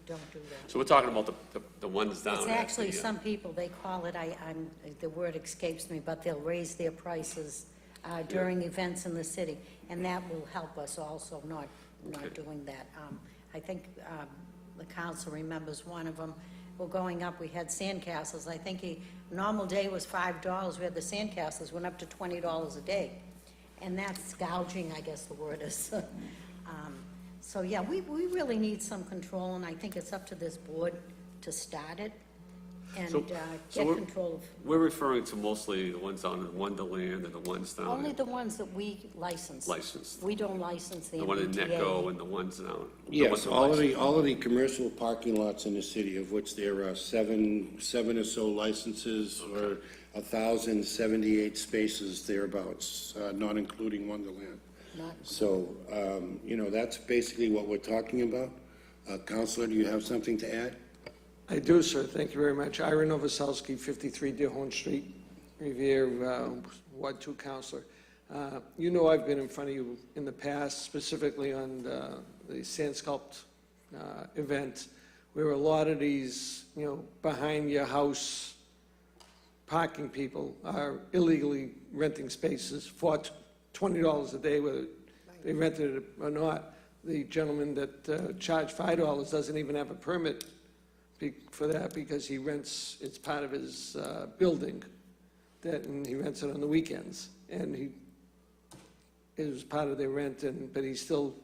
don't do that. So we're talking about the ones down It's at actually, the, some people, they call it, the word escapes me, but they'll raise their prices during events in the city, and that will help us also, not Okay. doing that. I think the council remembers one of them, we're going up, we had sandcastles, I think normal day was $5, we had the sandcastles, went up to $20 a day. And that's gouging, I guess the word is. So, yeah, we really need some control, and I think it's up to this board to start it and So get we're- control of, we're referring to mostly the ones down in Wonderland and the ones down only in the ones that we license. licensed. We don't license the The one in MBTA. Necco and the ones down. the yes, ones that are all licensed. of the commercial parking lots in the city, of which there are seven or so licenses, or 1,078 spaces thereabouts, not including Wonderland. Not- So, that's basically what we're talking about. Counselor, do you have something to add? I do, sir. Thank you very much. Ira Novoselsky, 53 Dearborn Street, Revere, Ward 2 Counselor. You know I've been in front of you in the past, specifically on the Sand Sculpt event, where a lot of these, behind your house parking people are illegally renting spaces for $20 a day, whether they rented it or not. The gentleman that charged $5 doesn't even have a permit for that, because he rents, it's part of his building, and he rents it on the weekends. And it was part of their rent, but he still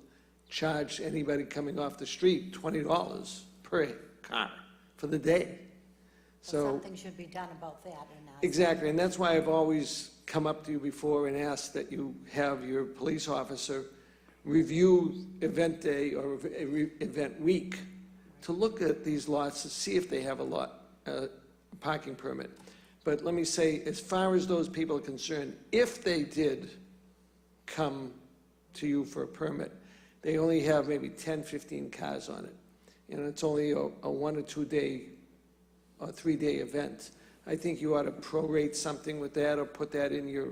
charged anybody coming off the street $20 per car for the day. So Something should be done about that. exactly, and that's why I've always come up to you before and asked that you have your police officer review event day or event week to look at these lots to see if they have a parking permit. But let me say, as far as those people are concerned, if they did come to you for a permit, they only have maybe 10, 15 cars on it. It's only a 1 or 2 day or 3 day event. I think you ought to prorate something with that, or put that in your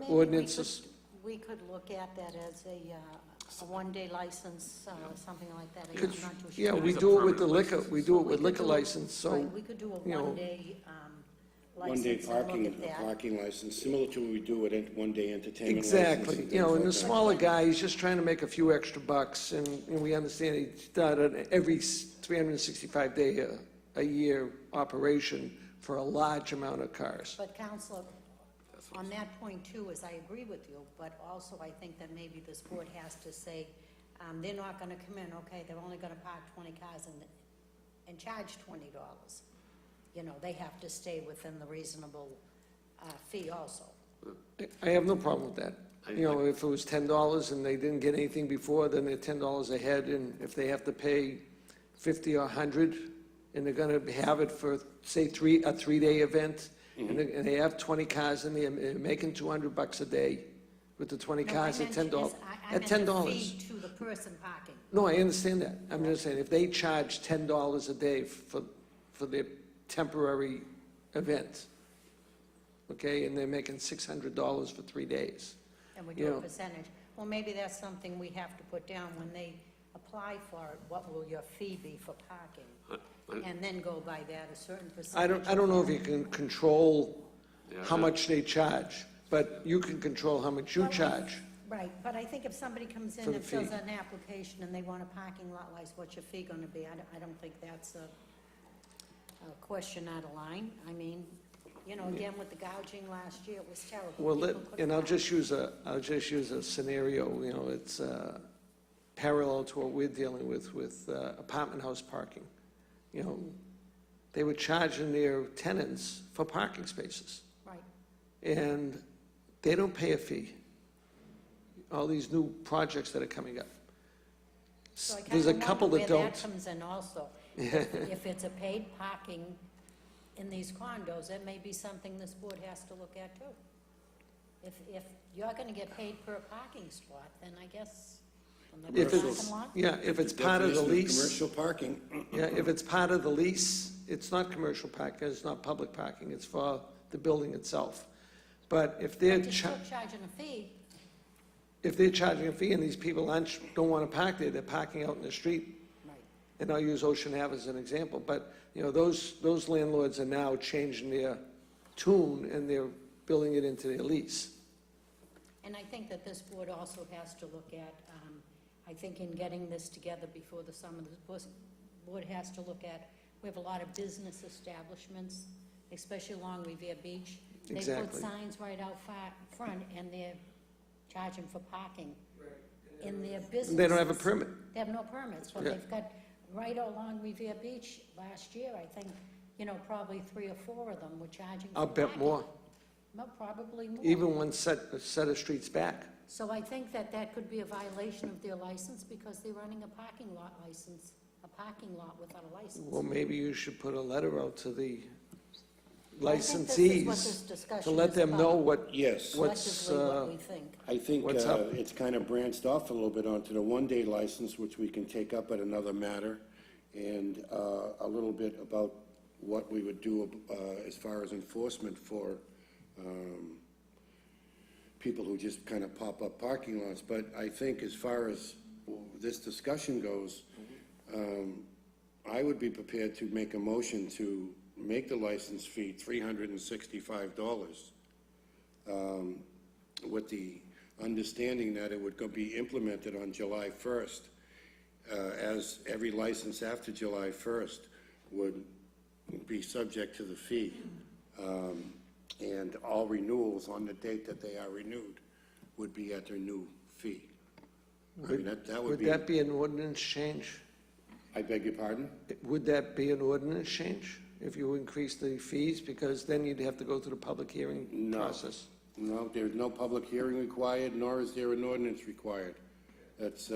ordinances. We could look at that as a one-day license, something like that. Could- I'm not too sure. Yeah, we It's a do it with the permanent liquor, license. we do it We with could liquor do a- license, so, right, we could do a you know, one-day One-day license and parking, look at that. parking license, similar to what we do with one-day entertainment license. exactly. and And things the like that. smaller guy, he's just trying to make a few extra bucks, and we understand he's done it every 365 day a year operation for a large amount of cars. But Counselor, on that point too, is I agree with you, but also I think that maybe this board has to say, they're not gonna come in, okay, they're only gonna park 20 cars and charge $20. They have to stay within the reasonable fee also. I have no problem with that. If it was $10 and they didn't get anything before, then they're $10 ahead, and if they have to pay 50 or 100, and they're gonna have it for, say, a 3-day event, and they have 20 cars in there, and they're making $200 a day with the 20 No, cars I at meant $10. is- I At meant $10. the fee to the person parking. No, I understand that. I'm just saying, if they charge $10 a day for their temporary event, okay, and they're making $600 for 3 days. And we You do a know. percentage. Well, maybe that's something we have to put down when they apply for it. What will your fee be for parking? And then go by that, a certain percentage. I don't know if you can control Yeah, how yeah. much they charge, but you can control how much you Well, charge. Right, but I think if somebody comes For in the and fills fee. out an application and they want a parking lot license, what's your fee gonna be? I don't think that's a question out of line. I mean, again, with the gouging last year, it was terrible. Well, People couldn't and I'll park. just use a scenario, it's parallel to what we're dealing with apartment house parking. They were charging their tenants for parking spaces, Right. and they don't pay a fee. All these new projects that are coming up. So I There's a kinda couple wonder that where don't. that comes in also. If it's a paid parking in these condos, that may be something this board has to look at too. If you're gonna get paid per parking spot, then I guess from If the it's, parking lot? yeah, if it's part of the Definition lease. Commercial parking. Yeah, if it's part of the lease, it's not commercial parking, it's not public parking, it's for the building itself. But if they're, But you're still charging a fee. if they're charging a fee and these people don't want to park there, they're parking out in the street. Right. And I'll use Ocean Ave as an example, but, you know, those landlords are now changing their tune and they're building it into their lease. And I think that this board also has to look at, I think in getting this together before the summer, the board has to look at, we have a lot of business establishments, especially along Revere Beach. They put Exactly. signs right out front and they're charging for parking in their business. They don't have a permit. They have no permits, but Yeah. they've got, right along Revere Beach, last year, I think, you know, probably 3 or 4 of them were charging for I'll bet parking. more, No, probably more. even one set of streets back. So I think that that could be a violation of their license because they're running a parking lot license, a parking lot without a license. Well, maybe you should put a letter out to the I think this is what this licensees to discussion let is them know about. what, Yes. what's, Collectively, what we think. I think What's up? it's kind of branched off a little bit onto the one-day license, which we can take up at another matter, and a little bit about what we would do as far as enforcement for people who just kind of pop up parking lots. But I think as far as this discussion goes, I would be prepared to make a motion to make the license fee $365, with the understanding that it would be implemented on July 1st, as every license after July 1st would be subject to the fee, and all renewals on the date that they are renewed would be at their new fee. I mean, that would would be, that be an ordinance change? I beg your pardon? Would that be an ordinance change if you increase the fees? Because then you'd have to go through the public hearing No. process. No, there's no public hearing required, nor is there an ordinance required. That's,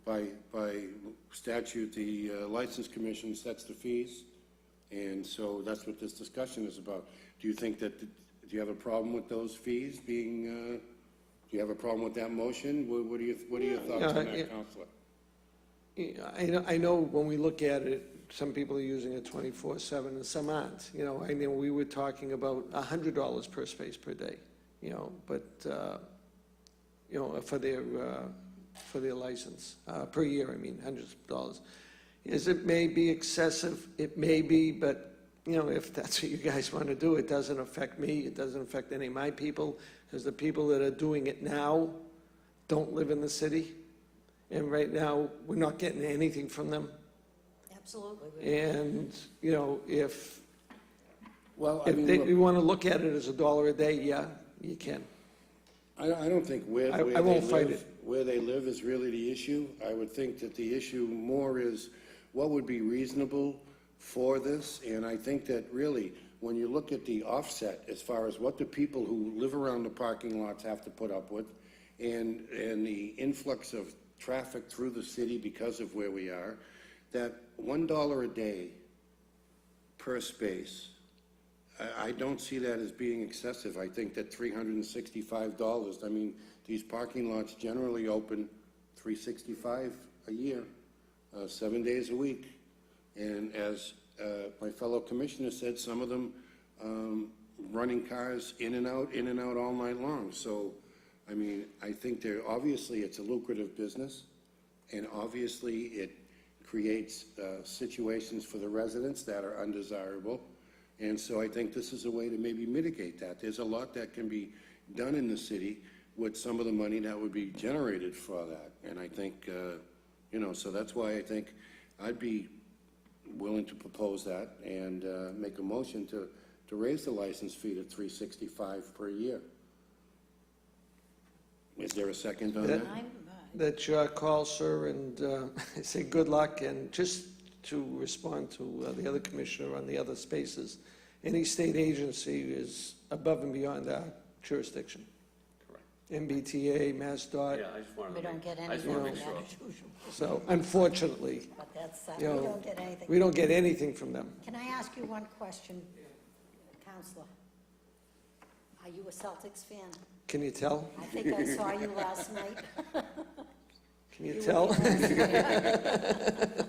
by statute, the License Commission sets the fees, and so that's what this discussion is about. Do you think that, do you have a problem with those fees being, do you have a problem with that motion? What are your thoughts on Yeah. that, Counselor? Yeah, I know when we look at it, some people are using it 24/7 and some aren't. You know, I know we were talking about $100 per space per day, you know, but, you know, for their license, per year, I mean, hundreds of dollars. It may be excessive, it may be, but, you know, if that's what you guys want to do, it doesn't affect me, it doesn't affect any of my people, because the people that are doing it now don't live in the city. And right now, we're not getting anything from them. Absolutely. And, you know, if Well, I mean, look, you want to look at it as $1 a day, yeah, you can. I don't think where I they won't fight live, where they live is really the issue. I would think that the issue more is what would be reasonable for this, and I think that really, when you look at the offset, as far as what the people who live around the parking lots have to put up with, and the influx of traffic through the city because of where we are, that $1 a day per space, I don't see that as being excessive. I think that $365, I mean, these parking lots generally open $365 a year, 7 days a week. And as my fellow commissioner said, some of them running cars in and out all night long. So, I mean, I think obviously it's a lucrative business, and obviously it creates situations for the residents that are undesirable. And so I think this is a way to maybe mitigate that. There's a lot that can be done in the city with some of the money that would be generated for that. And I think, you know, so that's why I think I'd be willing to propose that and make a motion to raise the license fee to $365 per year. Is there a second on that? That's your call, sir, and I say good luck. And just to respond to the other commissioner on the other spaces, any state agency is above and beyond our jurisdiction. Correct. MBTA, MassDOT. Yeah, I just wanted We to don't get I just want to anything make from sure. that as usual. So unfortunately, But that's, you we know, don't get anything. we don't get anything from them. Can I ask you one question, Counselor? Are you a Celtics fan? Can you tell? I think I saw you last night. Can you tell? were there last night.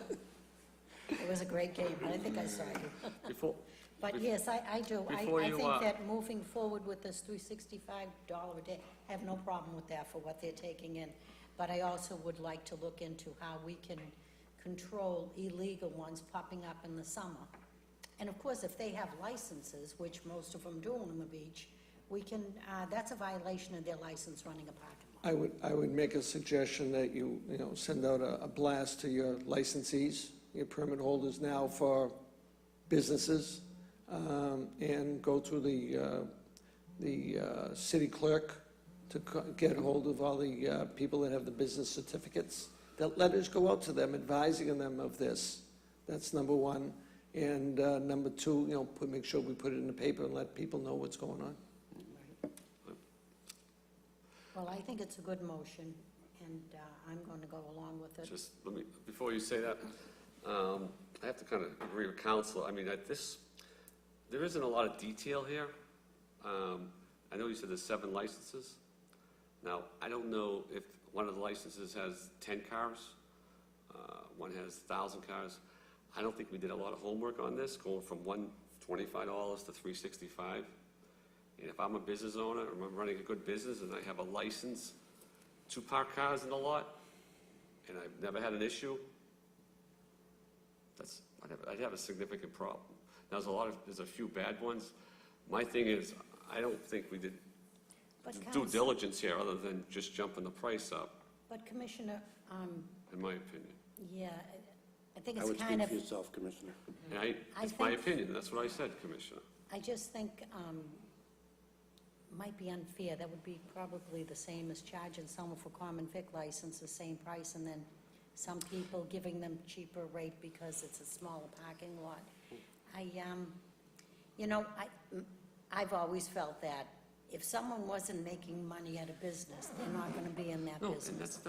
It was a great game, I think I saw you. Before, But yes, I do. Before I you, think that moving forward with this $365 a day, I have no problem with that for what they're taking in. But I also would like to look into how we can control illegal ones popping up in the summer. And of course, if they have licenses, which most of them do on the beach, we can, that's a violation of their license running a parking lot. I would make a suggestion that you send out a blast to your licensees, your permit holders now for businesses, and go through the city clerk to get hold of all the people that have the business certificates. That letters go out to them advising them of this. That's number one. And number two, make sure we put it in the paper and let people know what's going on. Well, I think it's a good motion, and I'm going to go along with it. just let me, before you say that, I have to kind of agree with council. I mean, there isn't a lot of detail here. I know you said there's 7 licenses. Now, I don't know if one of the licenses has 10 cars, one has 1,000 cars. I don't think we did a lot of homework on this, going from $125 to $365. And if I'm a business owner, or I'm running a good business, and I have a license to park cars in the lot, and I've never had an issue, I'd have a significant problem. Now, there's a few bad ones. My thing is, I don't think we did But due Council- diligence here, other than just jumping the price up, But Commissioner, in my opinion. yeah, I think I it's would kind speak of, for yourself, Commissioner. And it's my opinion, that's what I said, Commissioner. I just think might be unfair. That would be probably the same as charging someone for common vic license the same price, and then some people giving them cheaper rate because it's a smaller parking lot. I've always felt that if someone wasn't making money at a business, they're not going to be in that No, and business.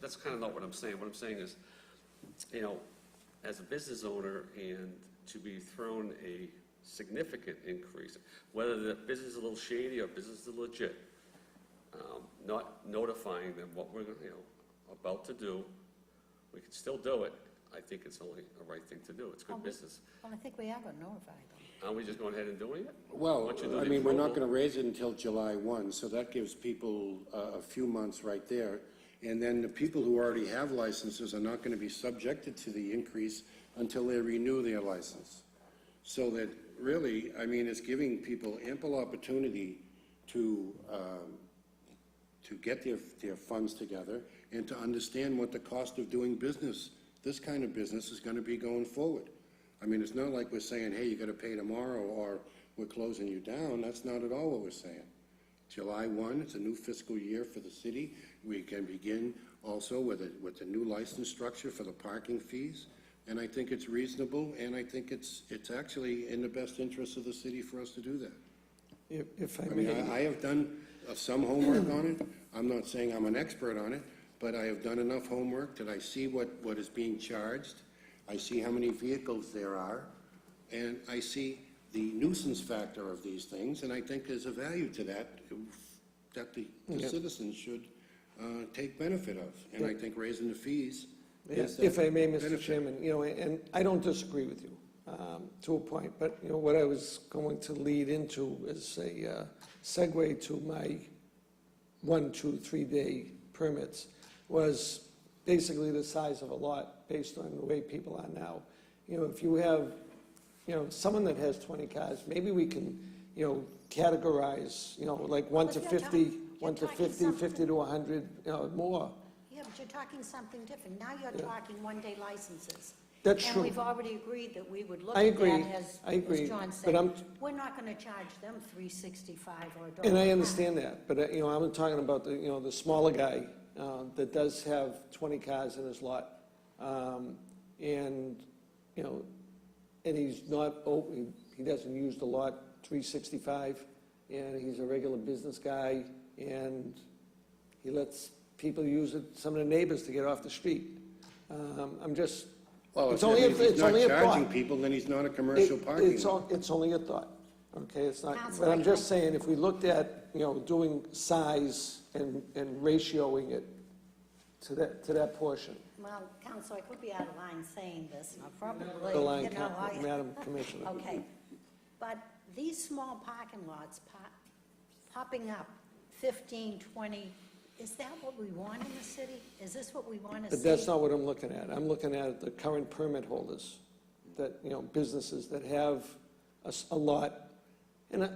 that's kind of not what I'm saying. What I'm saying is, as a business owner, and to be thrown a significant increase, whether the business is a little shady or business is legit, not notifying them what we're, about to do, we can still do it. I think it's only a right thing to do. It's good business. Well, I think we are going to notify them. Aren't we just going ahead and doing it? Well, Once you do I the mean, we're not approval- going to raise it until July 1, so that gives people a few months right there. And then the people who already have licenses are not going to be subjected to the increase until they renew their license. So that really, I mean, it's giving people ample opportunity to get their funds together and to understand what the cost of doing business, this kind of business, is going to be going forward. I mean, it's not like we're saying, hey, you got to pay tomorrow, or we're closing you down. That's not at all what we're saying. July 1, it's a new fiscal year for the city. We can begin also with a new license structure for the parking fees. And I think it's reasonable, and I think it's actually in the best interest of the city for us to do that. If I I mean, may, I have done some homework on it. I'm not saying I'm an expert on it, but I have done enough homework that I see what is being charged. I see how many vehicles there are, and I see the nuisance factor of these things, and I think there's a value to that the citizens should take benefit of. And I think raising the fees is if I may, Mr. benefit. Chairman, and I don't disagree with you to a point, but what I was going to lead into is a segue to my 1, 2, 3 day permits was basically the size of a lot based on the way people are now. If you have, someone that has 20 cars, maybe we can, categorize, like 1 to But 50, you're 1 to talking 50, 50 to 100, more. Yeah, but you're talking something different. Now you're talking one-day licenses. That's And true. we've already agreed that we would look I at agree. that as I John but said. I'm- We're not going to charge them $365 or $1. And I understand that, but, I'm talking about the smaller guy that does have 20 cars in his lot. And he's not, he doesn't use the lot 365, and he's a regular business guy, and he lets people use it, some of the neighbors, to get off the street. I'm just, Well, it's if only he's not a charging thought. people, then he's not a commercial parking lot. It's only a thought. Okay, it's not, Counsel, but I'm I- just saying, if we looked at, you know, doing size and ratioing it to that portion. Well, Counsel, I could be out of line saying this, and I'll probably, The line, you know, Madam Commissioner. Okay, but these small parking lots popping up, 15, 20, is that what we want in the city? Is this what we want to see? But that's not what I'm looking at. I'm looking at the current permit holders, that, you know, businesses that have a lot. And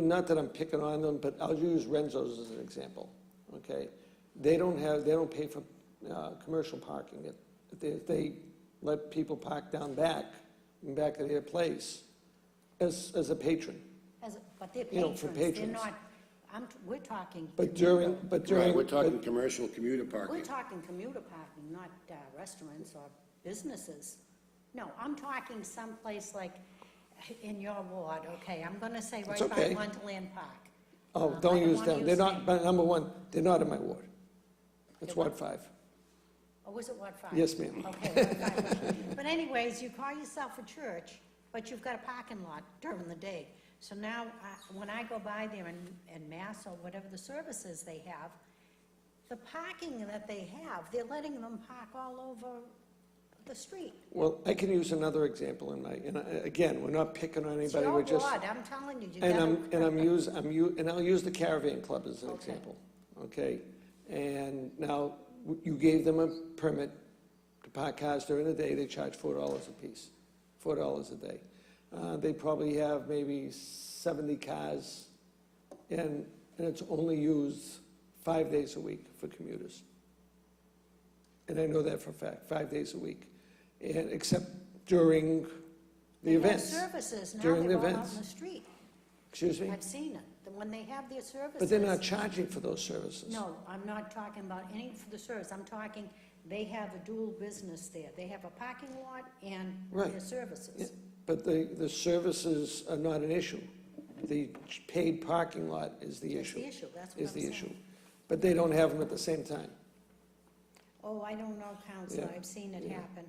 not that I'm picking on them, but I'll use Renzo's as an example, okay? They don't pay for commercial parking. If they let people park down back, in back of their place, as a patron. But they're You know, for patrons, they're patrons. not, we're talking. But during, Right, we're talking commercial commuter We're parking. talking commuter parking, not restaurants or businesses. No, I'm talking someplace like in your ward, okay? I'm gonna say It's right by okay. Wonderland Park. Oh, I don't use wanna them. They're not, names. but number one, they're not in my ward. It's They're Ward 5. Or was it Ward 5? Yes, ma'am. Okay, Ward 5. But anyways, you call yourself a church, but you've got a parking lot during the day. So now, when I go by there in Mass or whatever the services they have, the parking that they have, they're letting them park all over the street. Well, I can use another example again, we're not picking on It's anybody, your we're just. ward, I'm telling you, you And gotta. I'll use the Caravan Club as an Okay. example, okay? And now, you gave them a permit to park cars during the day, they charge $4 a piece, $4 a day. They probably have maybe 70 cars, and it's only used 5 days a week for commuters. And I know that for a fact, 5 days a week, and except during the They have events. services now, During they're the all out events. in the street. Excuse me? I've seen it, when they have their services. But they're not charging for those services. No, I'm not talking about any for the service, I'm talking, they have a dual business there. They have a parking lot and Right. their services. Yeah, but the services are not an issue. The paid parking lot is the That's issue. the issue, that's what Is I'm the saying. issue. But they don't have them at the same time. Oh, I don't know, Counselor, Yeah, I've seen it yeah. happen,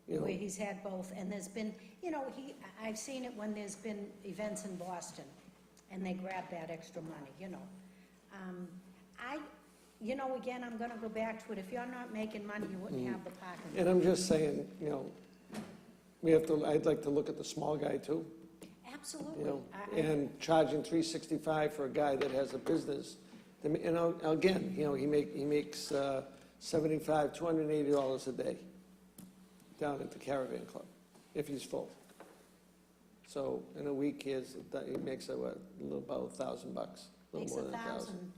You know, where he's had both, and there's been, you know, I've seen it when there's been events in Boston, and they grab that extra money, you know. You know, again, I'm gonna go back to it, if you're not making money, you wouldn't have the parking. and I'm just saying, you know, I'd like to look at the small guy too, you Absolutely. know, and charging $365 for a guy that has a business. You know, again, you know, he makes $280 a day down at the Caravan Club, if he's full. So in a week, he makes about $1,000, a Makes little more than 1,000.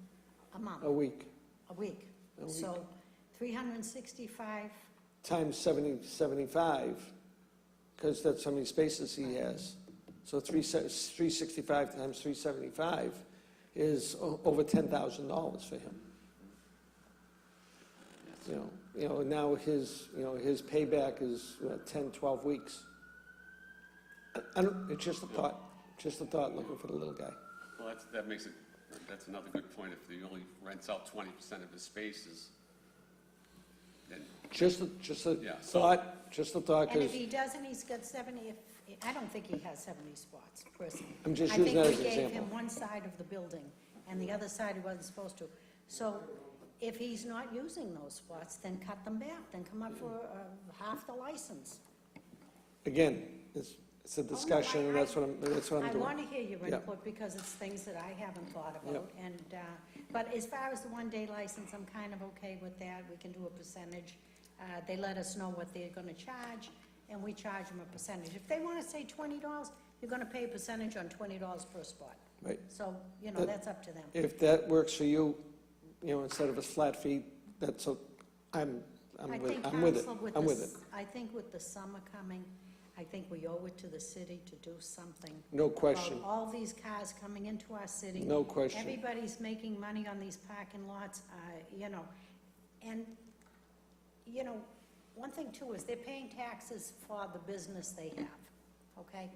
$1,000 a month, A week, a week. A week. So 365, times 75, because that's how many spaces he has. So 365 times 375 is over $10,000 for him. You know, now his payback is 10, 12 weeks. It's just a thought, looking for the little guy. Well, that's another good point. If he only rents out 20% of his spaces, then, Just a Yeah, so- thought, and because if he doesn't, he's got 70, I don't think he has 70 spots, personally. I'm just using that as an I think we gave him example. one side of the building, and the other side he wasn't supposed to. So if he's not using those spots, then cut them back, then come up for half the license. again, it's a discussion, and that's what I'm doing. I want to hear your Yeah. input, because it's things that I haven't thought Yeah. about, and, but as far as the one-day license, I'm kind of okay with that, we can do a percentage. They let us know what they're gonna charge, and we charge them a percentage. If they wanna say $20, you're gonna pay a percentage on $20 per spot. Right. So, you know, That- that's up to them. If that works for you, you know, instead of a flat fee, I'm I with think, it. Council, I'm with it. I think with the summer coming, I think we owe it to the city to do something. No question. About all these cars coming into our city. No question. Everybody's making money on these parking lots, you know, and, you know, one thing too is they're paying taxes for the business they have, okay?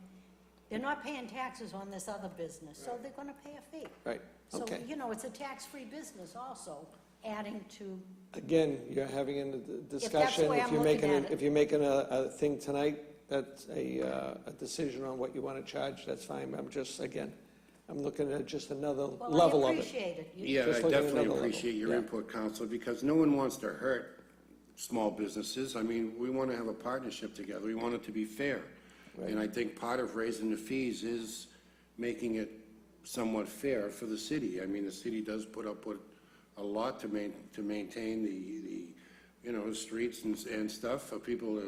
They're not paying taxes on this other business, so they're gonna pay a fee. Right, So, okay. you know, it's a tax-free business also, adding to, Again, you're having a the discussion. way I'm If you're looking making, at it. if you're making a thing tonight, that's a decision on what you want to charge, that's fine. I'm just, again, I'm looking at just another level Well, of I it. appreciate it. Yeah, Just I looking at definitely another level. appreciate your Yeah. input, Counselor, because no one wants to hurt small businesses. I mean, we want to have a partnership together. We want it to be fair. Right. And I think part of raising the fees is making it somewhat fair for the city. I mean, the city does put up with a lot to maintain the you know, streets and stuff for people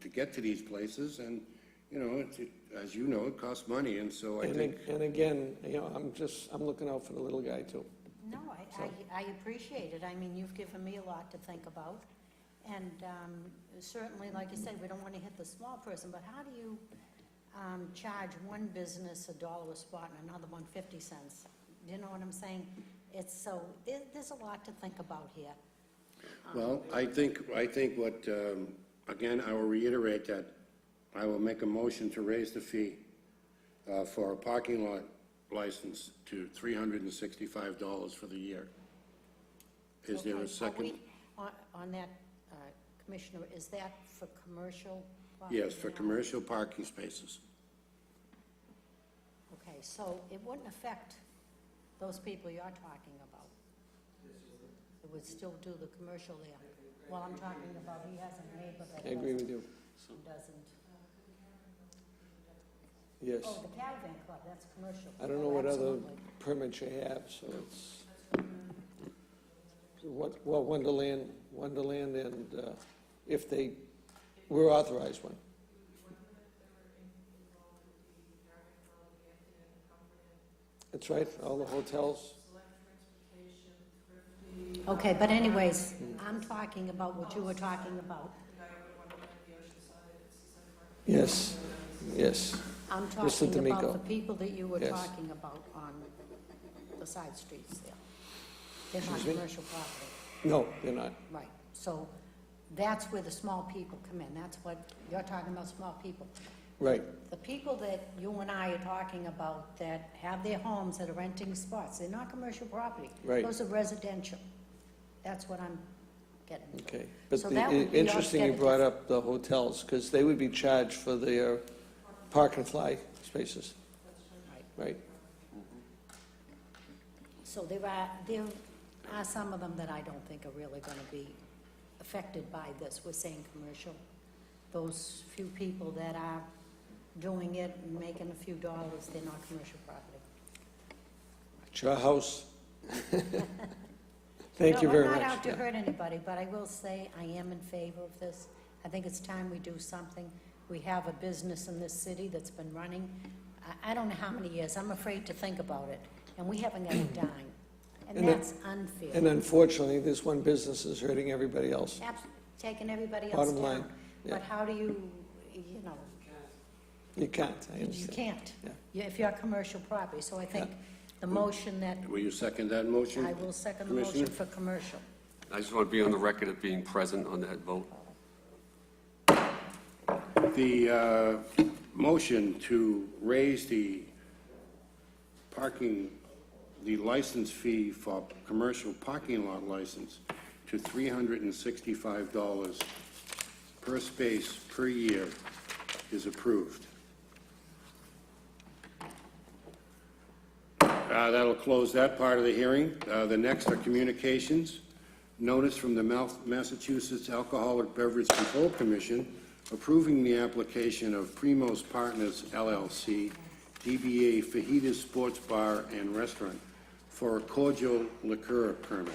to get to these places. And, you know, as you know, it costs money, and so I think. And again, you know, I'm looking out for the little guy too. No, I appreciate it. I mean, you've given me a lot to think about. And certainly, like you said, we don't want to hit the small person, but how do you charge one business $1 a spot and another one 50 cents? You know what I'm saying? There's a lot to think about here. Well, I think what, again, I will reiterate that I will make a motion to raise the fee for a parking lot license to $365 for the year. Is there Okay, a second? On that, Commissioner, is that for commercial? property Yes, for now? commercial parking spaces. Okay, so it wouldn't affect those people you're talking about? It would still do the commercial there? Well, I'm talking about, he has a neighbor that I agree with you. doesn't. Yes. Oh, the Caravan Club, that's commercial. I don't know Oh, what other absolutely. permits you have, so it's, well, Wonderland and if they were authorized one. That's right, all the hotels. Okay, but anyways, I'm talking about what you were talking about. Yes, yes. I'm Mr. talking about D'Amico. the people that you were Yes. talking about on the side streets there. They're not Excuse me? commercial property. No, they're not. Right, so that's where the small people come in, that's what, you're talking about small people. Right, The people that you and I are talking about that have their homes that are renting spots, they're not commercial property. Right. Those are residential. That's what I'm getting to. okay. But So that would be interesting you altogether brought up the hotels, because they would be charged for their park and fly spaces. Right, So there are some of them that I don't think are really gonna be affected by this, we're saying commercial. Those few people that are doing it and making a few dollars, they're not commercial property. it's your house. Thank you very No, much. I'm not out to Yeah. hurt anybody, but I will say I am in favor of this. I think it's time we do something. We have a business in this city that's been running, I don't know how many years, I'm afraid to think about it, and we haven't got a dime. And And that's unfair. And unfortunately, this one business is hurting everybody else. Taking everybody else Bottom down. line, yeah. But how do you know, You can't, I you understand. can't, Yeah. if you're commercial property. So I think the motion that, Will you second that motion? I will second the motion Commissioner? for commercial. I just want to be on the record of being present on that vote. The motion to raise the license fee for commercial parking lot license to $365 per space per year is approved. That'll close that part of the hearing. The next are communications. Notice from the Massachusetts Alcoholic Beverage Control Commission approving the application of Primos Partners LLC, DBA Fajitas Sports Bar and Restaurant, for a cordial liqueur permit.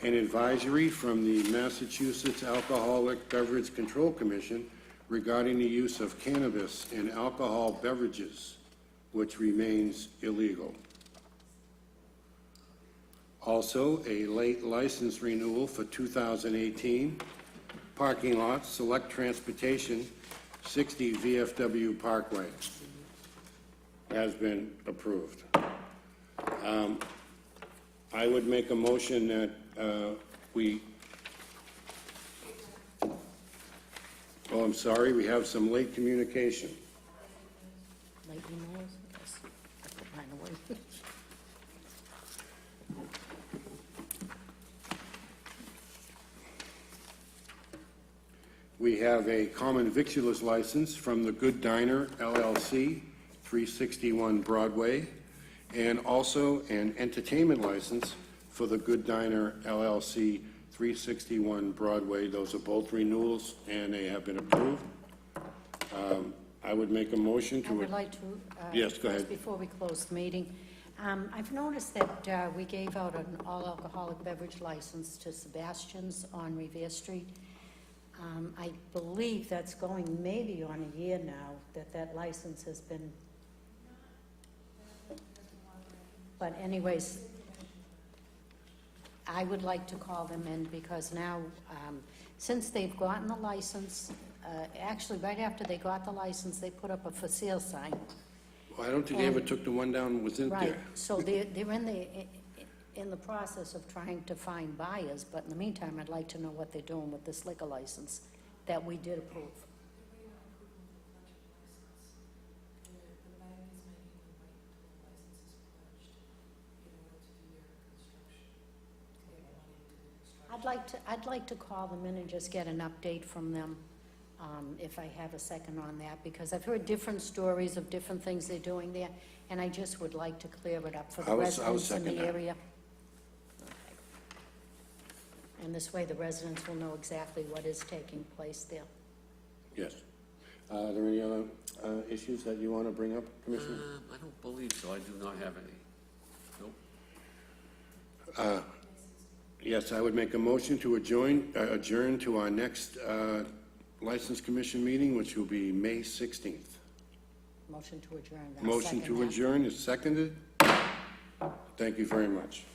An advisory from the Massachusetts Alcoholic Beverage Control Commission regarding the use of cannabis in alcohol beverages, which remains illegal. Also, a late license renewal for 2018, parking lot, Select Transportation, 60 VFW Parkway, has been approved. I would make a motion that we, oh, I'm sorry, we have some late communication. Late emails? Yes. I put mine away. We have a common victualer's license from the Good Diner LLC, 361 Broadway, and also an entertainment license for the Good Diner LLC, 361 Broadway. Those are both renewals, and they have been approved. I would make a motion I to... would like to... Yes, go ahead. just before we close the meeting, I've noticed that we gave out an all-alcoholic beverage license to Sebastian's on Revere Street. I believe that's going maybe on a year now, that license has been... But anyways, I would like to call them in because now, since they've gotten the license, actually, right after they got the license, they put up a for sale sign. Well, I don't think they ever took the one down, was in Right, there. so they're in the process of trying to find buyers, but in the meantime, I'd like to know what they're doing with this liquor license that we did approve. I'd like to call them in and just get an update from them, if I have a second on that, because I've heard different stories of different things they're doing there, and I just would like to clear it up for I the will residents in second the that. area. And this way, the residents will know exactly what is taking place there. Yes. Are there any other issues that you want to bring up, Commissioner? I don't believe so. I do not have any. Nope. Yes, I would make a motion to adjourn to our next License Commission meeting, which will be May 16th. Motion to adjourn. I'll Motion second to that. adjourn is seconded. Thank you very much.